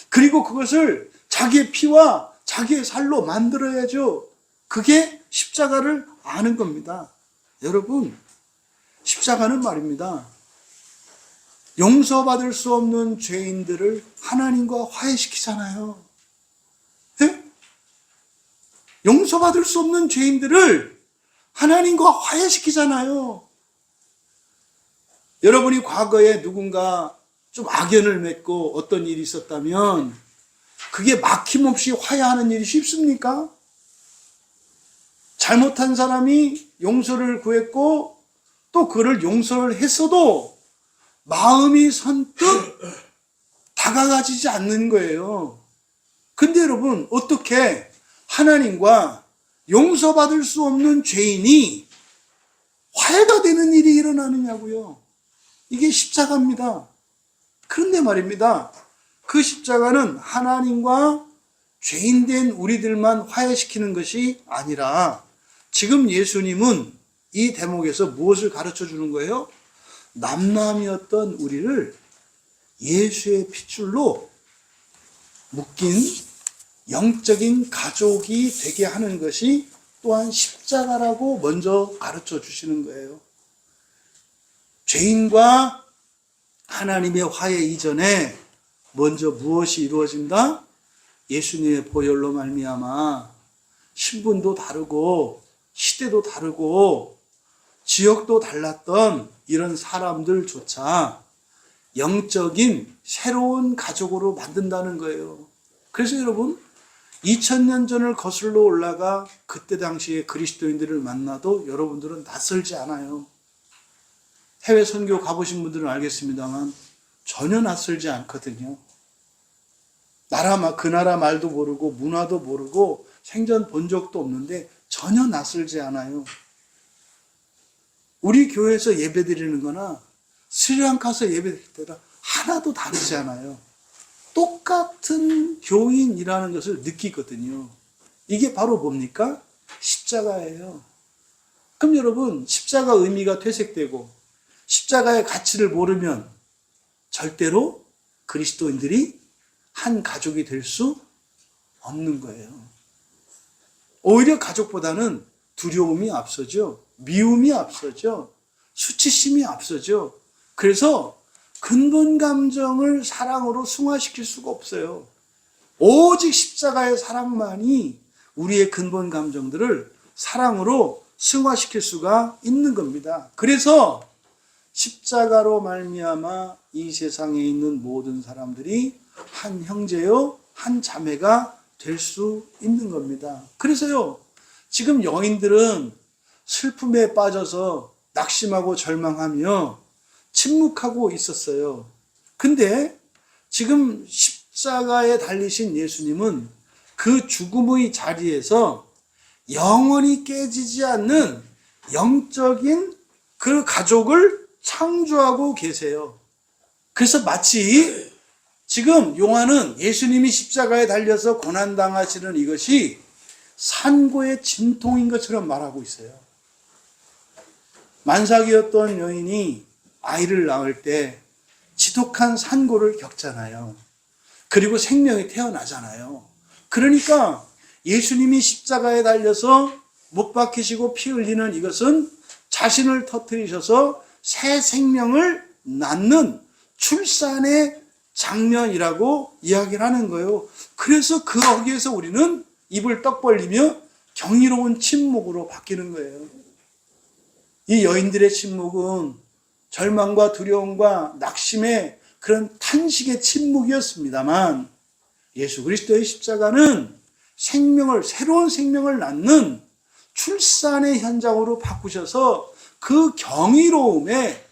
그리고 그것을 자기의 피와 자기의 살로 만들어야죠. 그게 십자가를 아는 겁니다. 여러분, 십자가는 말입니다, 용서받을 수 없는 죄인들을 하나님과 화해시키잖아요. 네? 용서받을 수 없는 죄인들을 하나님과 화해시키잖아요. 여러분이 과거에 누군가 좀 악연을 맺고 어떤 일이 있었다면 그게 막힘없이 화해하는 일이 쉽습니까? 잘못한 사람이 용서를 구했고 또 그를 용서를 했어도 마음이 선뜻 다가가지지 않는 거예요. 근데 여러분, 어떻게 하나님과 용서받을 수 없는 죄인이 화해가 되는 일이 일어나느냐고요. 이게 십자가입니다. 그런데 말입니다, 그 십자가는 하나님과 죄인된 우리들만 화해시키는 것이 아니라 지금 예수님은 이 대목에서 무엇을 가르쳐 주는 거예요? 남남이었던 우리를 예수의 핏줄로 묶인 영적인 가족이 되게 하는 것이 또한 십자가라고 먼저 가르쳐 주시는 거예요. 죄인과 하나님의 화해 이전에 먼저 무엇이 이루어진다? 예수님의 보혈로 말미암아 신분도 다르고 시대도 다르고 지역도 달랐던 이런 사람들조차 영적인 새로운 가족으로 만든다는 거예요. 그래서 여러분, 2000년 전을 거슬러 올라가 그때 당시에 그리스도인들을 만나도 여러분들은 낯설지 않아요. 해외 선교 가보신 분들은 알겠습니다만 전혀 낯설지 않거든요. 그 나라 말도 모르고 문화도 모르고 생전 본 적도 없는데 전혀 낯설지 않아요. 우리 교회에서 예배 드리는 거나 스리랑카에서 예배 드릴 때랑 하나도 다르지 않아요. 똑같은 교인이라는 것을 느끼거든요. 이게 바로 뭡니까? 십자가예요. 그럼 여러분, 십자가 의미가 퇴색되고 십자가의 가치를 모르면 절대로 그리스도인들이 한 가족이 될 수 없는 거예요. 오히려 가족보다는 두려움이 앞서죠. 미움이 앞서죠. 수치심이 앞서죠. 그래서 근본 감정을 사랑으로 승화시킬 수가 없어요. 오직 십자가의 사랑만이 우리의 근본 감정들을 사랑으로 승화시킬 수가 있는 겁니다. 그래서 십자가로 말미암아 이 세상에 있는 모든 사람들이 한 형제요 한 자매가 될 수 있는 겁니다. 그래서요, 지금 여인들은 슬픔에 빠져서 낙심하고 절망하며 침묵하고 있었어요. 근데 지금 십자가에 달리신 예수님은 그 죽음의 자리에서 영원히 깨지지 않는 영적인 그 가족을 창조하고 계세요. 그래서 마치 지금 요한은 예수님이 십자가에 달려서 고난당하시는 이것이 산고의 진통인 것처럼 말하고 있어요. 만삭이었던 여인이 아이를 낳을 때 지독한 산고를 겪잖아요. 그리고 생명이 태어나잖아요. 그러니까 예수님이 십자가에 달려서 못 박히시고 피 흘리는 이것은 자신을 터뜨리셔서 새 생명을 낳는 출산의 장면이라고 이야기를 하는 거예요. 그래서 그 거기에서 우리는 입을 떡 벌리며 경이로운 침묵으로 바뀌는 거예요. 이 여인들의 침묵은 절망과 두려움과 낙심의 그런 탄식의 침묵이었습니다만, 예수 그리스도의 십자가는 새로운 생명을 낳는 출산의 현장으로 바꾸셔서 그 경이로움에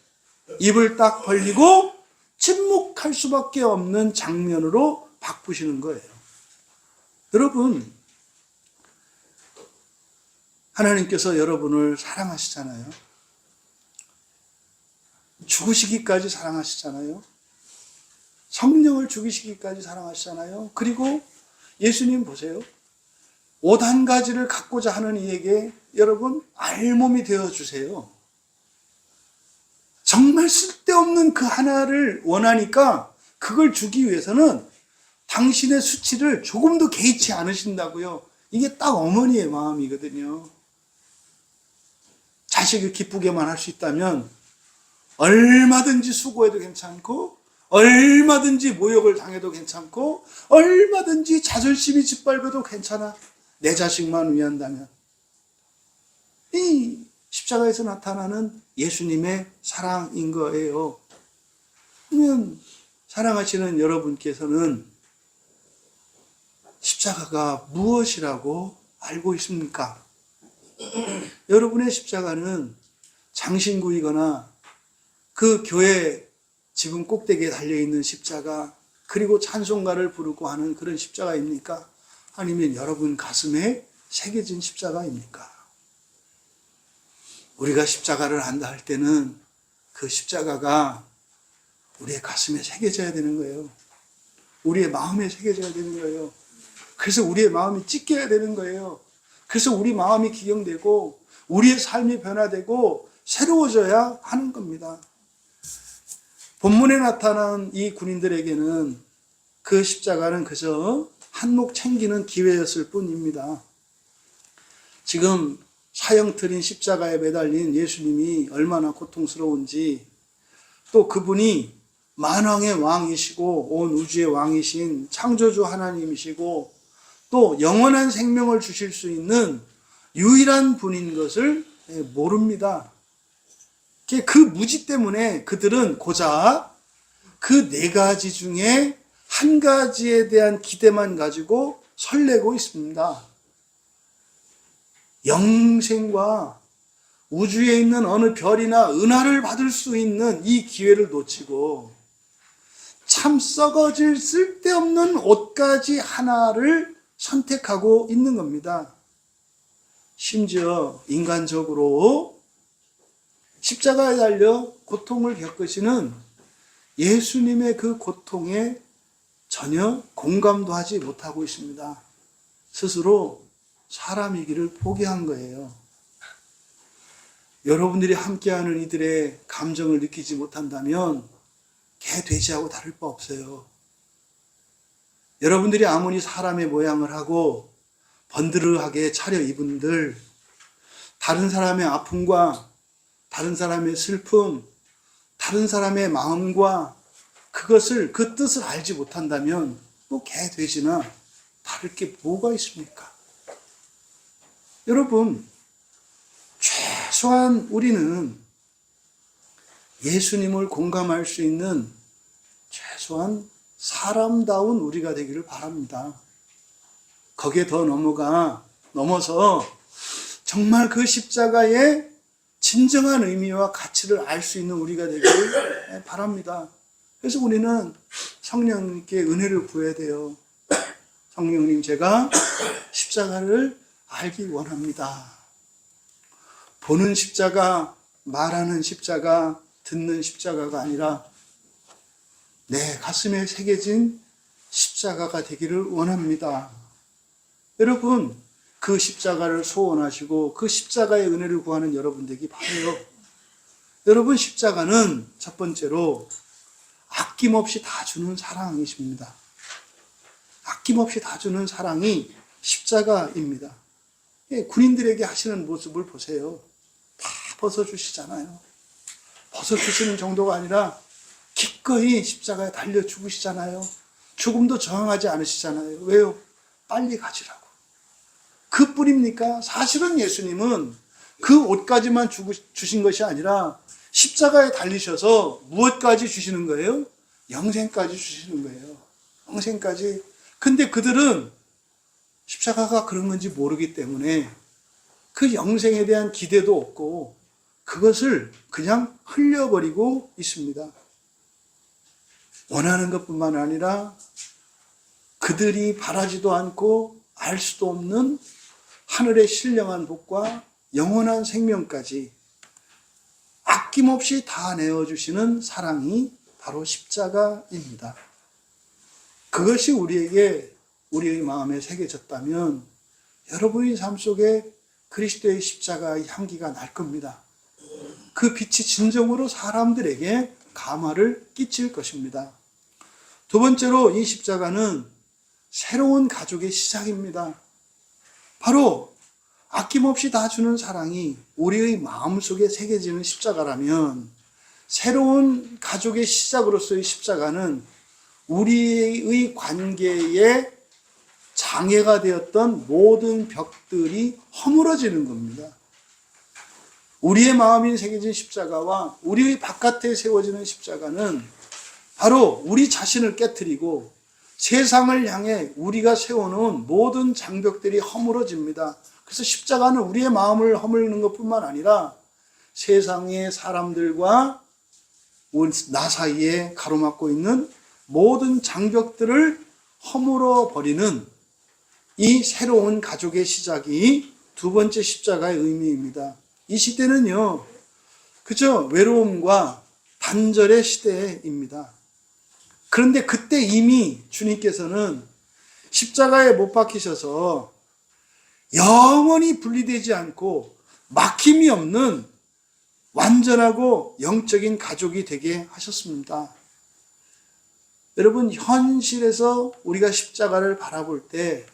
입을 딱 벌리고 침묵할 수밖에 없는 장면으로 바꾸시는 거예요. 여러분, 하나님께서 여러분을 사랑하시잖아요. 죽으시기까지 사랑하시잖아요. 성령을 죽이시기까지 사랑하시잖아요. 그리고 예수님 보세요. 옷 한 가지를 갖고자 하는 이에게 여러분 알몸이 되어주세요. 정말 쓸데없는 그 하나를 원하니까 그걸 주기 위해서는 당신의 수치를 조금도 개의치 않으신다고요. 이게 딱 어머니의 마음이거든요. 자식을 기쁘게만 할 수 있다면 얼마든지 수고해도 괜찮고, 얼마든지 모욕을 당해도 괜찮고, 얼마든지 자존심이 짓밟아도 괜찮아. 내 자식만 위한다면. 이 십자가에서 나타나는 예수님의 사랑인 거예요. 그러면 사랑하시는 여러분께서는 십자가가 무엇이라고 알고 있습니까? 여러분의 십자가는 장신구이거나 그 교회 지붕 꼭대기에 달려있는 십자가, 그리고 찬송가를 부르고 하는 그런 십자가입니까? 아니면 여러분 가슴에 새겨진 십자가입니까? 우리가 십자가를 한다 할 때는 그 십자가가 우리의 가슴에 새겨져야 되는 거예요. 우리의 마음에 새겨져야 되는 거예요. 그래서 우리의 마음이 찢겨야 되는 거예요. 그래서 우리 마음이 기경되고 우리의 삶이 변화되고 새로워져야 하는 겁니다. 본문에 나타난 이 군인들에게는 그 십자가는 그저 한몫 챙기는 기회였을 뿐입니다. 지금 사형틀인 십자가에 매달린 예수님이 얼마나 고통스러운지, 또 그분이 만왕의 왕이시고 온 우주의 왕이신 창조주 하나님이시고 또 영원한 생명을 주실 수 있는 유일한 분인 것을 모릅니다. 그 무지 때문에 그들은 고작 그 네 가지 중에 한 가지에 대한 기대만 가지고 설레고 있습니다. 영생과 우주에 있는 어느 별이나 은하를 받을 수 있는 이 기회를 놓치고 참 썩어질 쓸데없는 옷가지 하나를 선택하고 있는 겁니다. 심지어 인간적으로 십자가에 달려 고통을 겪으시는 예수님의 그 고통에 전혀 공감도 하지 못하고 있습니다. 스스로 사람이기를 포기한 거예요. 여러분들이 함께하는 이들의 감정을 느끼지 못한다면 개, 돼지하고 다를 바 없어요. 여러분들이 아무리 사람의 모양을 하고 번드르하게 차려입은들 다른 사람의 아픔과 다른 사람의 슬픔, 다른 사람의 마음과 그것을, 그 뜻을 알지 못한다면 뭐 개, 돼지나 다를 게 뭐가 있습니까? 여러분, 최소한 우리는 예수님을 공감할 수 있는 최소한 사람다운 우리가 되기를 바랍니다. 거기에 더 넘어서 정말 그 십자가의 진정한 의미와 가치를 알 수 있는 우리가 되기를 바랍니다. 그래서 우리는 성령님께 은혜를 구해야 돼요. 성령님, 제가 십자가를 알기 원합니다. 보는 십자가, 말하는 십자가, 듣는 십자가가 아니라 내 가슴에 새겨진 십자가가 되기를 원합니다. 여러분, 그 십자가를 소원하시고 그 십자가의 은혜를 구하는 여러분 되기 바라요. 여러분, 십자가는 첫 번째로 아낌없이 다 주는 사랑이십니다. 아낌없이 다 주는 사랑이 십자가입니다. 군인들에게 하시는 모습을 보세요. 다 벗어주시잖아요. 벗어주시는 정도가 아니라 기꺼이 십자가에 달려 죽으시잖아요. 죽음도 저항하지 않으시잖아요. 왜요? 빨리 가지라고. 그뿐입니까? 사실은 예수님은 그 옷까지만 주신 것이 아니라 십자가에 달리셔서 무엇까지 주시는 거예요? 영생까지 주시는 거예요. 영생까지. 근데 그들은 십자가가 그런 건지 모르기 때문에 그 영생에 대한 기대도 없고 그것을 그냥 흘려버리고 있습니다. 원하는 것뿐만 아니라 그들이 바라지도 않고 알 수도 없는 하늘의 신령한 복과 영원한 생명까지 아낌없이 다 내어주시는 사랑이 바로 십자가입니다. 그것이 우리의 마음에 새겨졌다면 여러분의 삶 속에 그리스도의 십자가의 향기가 날 겁니다. 그 빛이 진정으로 사람들에게 감화를 끼칠 것입니다. 두 번째로 이 십자가는 새로운 가족의 시작입니다. 바로 아낌없이 다 주는 사랑이 우리의 마음속에 새겨지는 십자가라면 새로운 가족의 시작으로서의 십자가는 우리의 관계에 장애가 되었던 모든 벽들이 허물어지는 겁니다. 우리의 마음이 새겨진 십자가와 우리의 바깥에 세워지는 십자가는 바로 우리 자신을 깨트리고 세상을 향해 우리가 세워놓은 모든 장벽들이 허물어집니다. 그래서 십자가는 우리의 마음을 허물는 것뿐만 아니라 세상의 사람들과 나 사이에 가로막고 있는 모든 장벽들을 허물어 버리는 이 새로운 가족의 시작이 두 번째 십자가의 의미입니다. 이 시대는요, 그죠? 외로움과 단절의 시대입니다. 그런데 그때 이미 주님께서는 십자가에 못 박히셔서 영원히 분리되지 않고 막힘이 없는 완전하고 영적인 가족이 되게 하셨습니다. 여러분, 현실에서 우리가 십자가를 바라볼 때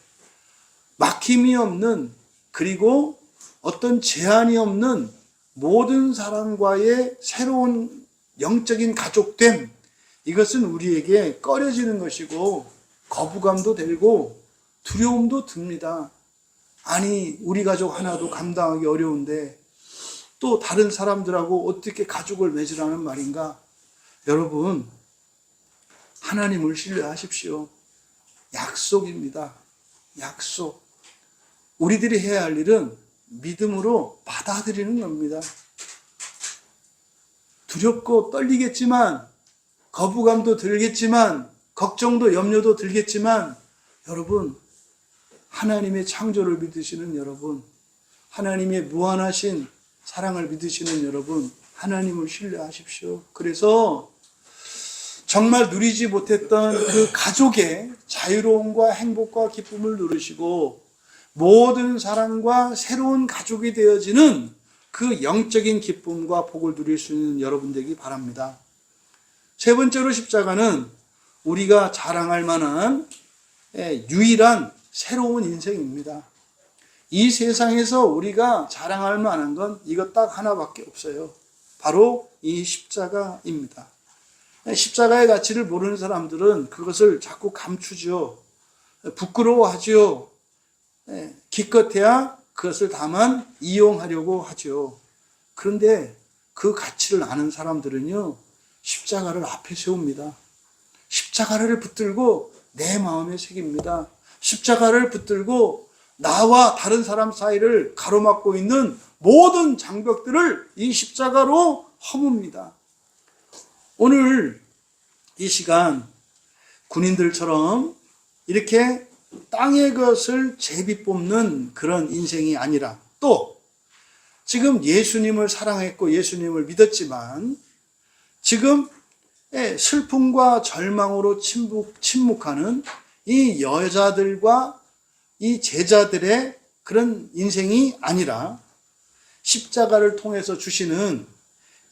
막힘이 없는, 그리고 어떤 제한이 없는 모든 사람과의 새로운 영적인 가족됨, 이것은 우리에게 꺼려지는 것이고 거부감도 들고 두려움도 듭니다. 아니, 우리 가족 하나도 감당하기 어려운데 또 다른 사람들하고 어떻게 가족을 맺으라는 말인가? 여러분, 하나님을 신뢰하십시오. 약속입니다. 약속. 우리들이 해야 할 일은 믿음으로 받아들이는 겁니다. 두렵고 떨리겠지만, 거부감도 들겠지만, 걱정도 염려도 들겠지만, 여러분, 하나님의 창조를 믿으시는 여러분, 하나님의 무한하신 사랑을 믿으시는 여러분, 하나님을 신뢰하십시오. 그래서 정말 누리지 못했던 그 가족의 자유로움과 행복과 기쁨을 누리시고 모든 사랑과 새로운 가족이 되어지는 그 영적인 기쁨과 복을 누릴 수 있는 여러분 되기 바랍니다. 세 번째로 십자가는 우리가 자랑할 만한 유일한 새로운 인생입니다. 이 세상에서 우리가 자랑할 만한 건 이것 딱 하나밖에 없어요. 바로 이 십자가입니다. 십자가의 가치를 모르는 사람들은 그것을 자꾸 감추죠. 부끄러워하죠. 기껏해야 그것을 다만 이용하려고 하죠. 그런데 그 가치를 아는 사람들은요, 십자가를 앞에 세웁니다. 십자가를 붙들고 내 마음에 새깁니다. 십자가를 붙들고 나와 다른 사람 사이를 가로막고 있는 모든 장벽들을 이 십자가로 허뭅니다. 오늘 이 시간 군인들처럼 이렇게 땅의 것을 제비 뽑는 그런 인생이 아니라, 또 지금 예수님을 사랑했고 예수님을 믿었지만 지금 슬픔과 절망으로 침묵하는 이 여자들과 이 제자들의 그런 인생이 아니라, 십자가를 통해서 주시는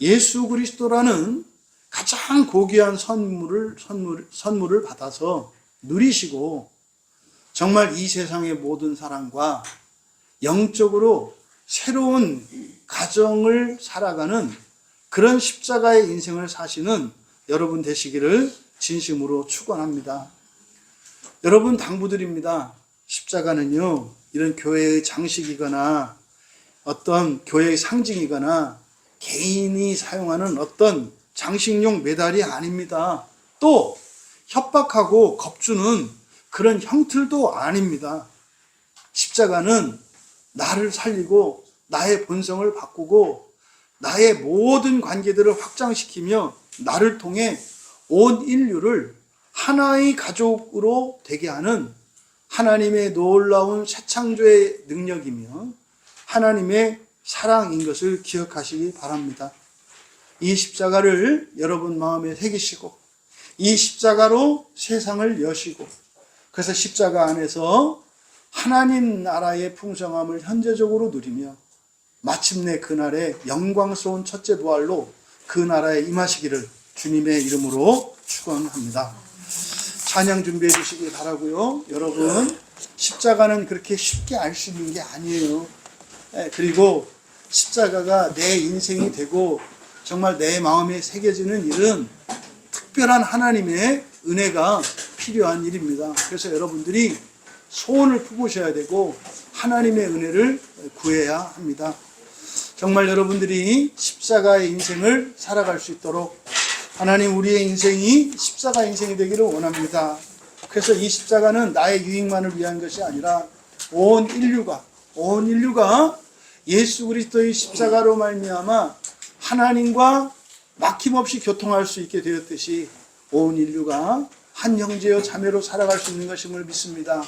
예수 그리스도라는 가장 고귀한 선물을 받아서 누리시고 정말 이 세상의 모든 사랑과 영적으로 새로운 가정을 살아가는 그런 십자가의 인생을 사시는 여러분 되시기를 진심으로 축원합니다. 여러분 당부드립니다. 십자가는요, 이런 교회의 장식이거나 어떤 교회의 상징이거나 개인이 사용하는 어떤 장식용 메달이 아닙니다. 또 협박하고 겁주는 그런 형틀도 아닙니다. 십자가는 나를 살리고 나의 본성을 바꾸고 나의 모든 관계들을 확장시키며 나를 통해 온 인류를 하나의 가족으로 되게 하는 하나님의 놀라운 새 창조의 능력이며 하나님의 사랑인 것을 기억하시기 바랍니다. 이 십자가를 여러분 마음에 새기시고 이 십자가로 세상을 여시고, 그래서 십자가 안에서 하나님 나라의 풍성함을 현재적으로 누리며 마침내 그날의 영광스러운 첫째 부활로 그 나라에 임하시기를 주님의 이름으로 축원합니다. 찬양 준비해 주시기 바라고요. 여러분, 십자가는 그렇게 쉽게 알 수 있는 게 아니에요. 그리고 십자가가 내 인생이 되고 정말 내 마음에 새겨지는 일은 특별한 하나님의 은혜가 필요한 일입니다. 그래서 여러분들이 소원을 품으셔야 되고 하나님의 은혜를 구해야 합니다. 정말 여러분들이 십자가의 인생을 살아갈 수 있도록 하나님, 우리의 인생이 십자가 인생이 되기를 원합니다. 그래서 이 십자가는 나의 유익만을 위한 것이 아니라 온 인류가 예수 그리스도의 십자가로 말미암아 하나님과 막힘없이 교통할 수 있게 되었듯이 온 인류가 한 형제여 자매로 살아갈 수 있는 것임을 믿습니다.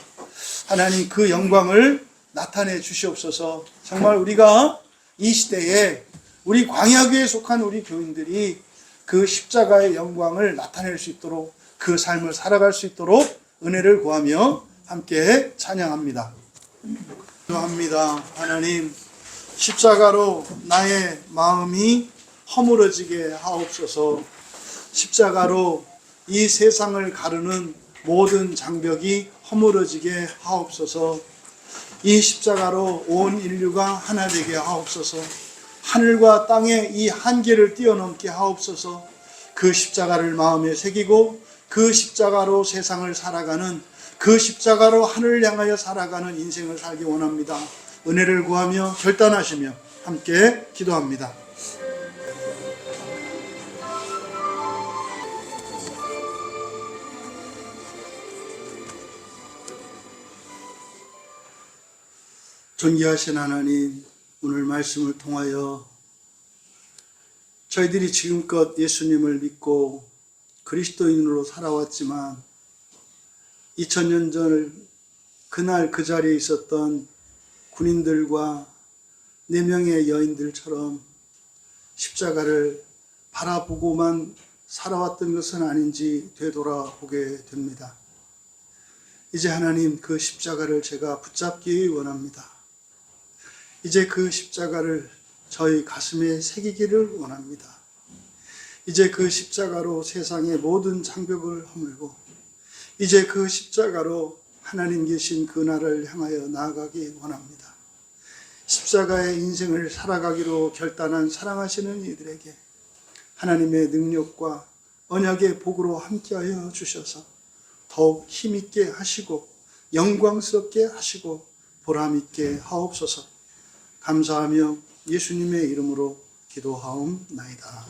하나님, 그 영광을 나타내 주시옵소서. 정말 우리가 이 시대에 우리 광야교회에 속한 우리 교인들이 그 십자가의 영광을 나타낼 수 있도록, 그 삶을 살아갈 수 있도록 은혜를 구하며 함께 찬양합니다. 기도합니다. 하나님, 십자가로 나의 마음이 허물어지게 하옵소서. 십자가로 이 세상을 가르는 모든 장벽이 허물어지게 하옵소서. 이 십자가로 온 인류가 하나 되게 하옵소서. 하늘과 땅의 이 한계를 뛰어넘게 하옵소서. 그 십자가를 마음에 새기고 그 십자가로 세상을 살아가는, 그 십자가로 하늘을 향하여 살아가는 인생을 살기 원합니다. 은혜를 구하며 결단하시며 함께 기도합니다. 존귀하신 하나님, 오늘 말씀을 통하여 저희들이 지금껏 예수님을 믿고 그리스도인으로 살아왔지만 2000년 전 그날 그 자리에 있었던 군인들과 4명의 여인들처럼 십자가를 바라보고만 살아왔던 것은 아닌지 되돌아보게 됩니다. 이제 하나님, 그 십자가를 제가 붙잡기 원합니다. 이제 그 십자가를 저희 가슴에 새기기를 원합니다. 이제 그 십자가로 세상의 모든 장벽을 허물고, 이제 그 십자가로 하나님 계신 그 나라를 향하여 나아가기 원합니다. 십자가의 인생을 살아가기로 결단한 사랑하시는 이들에게 하나님의 능력과 언약의 복으로 함께하여 주셔서 더욱 힘있게 하시고 영광스럽게 하시고 보람있게 하옵소서. 감사하며 예수님의 이름으로 기도하옵나이다.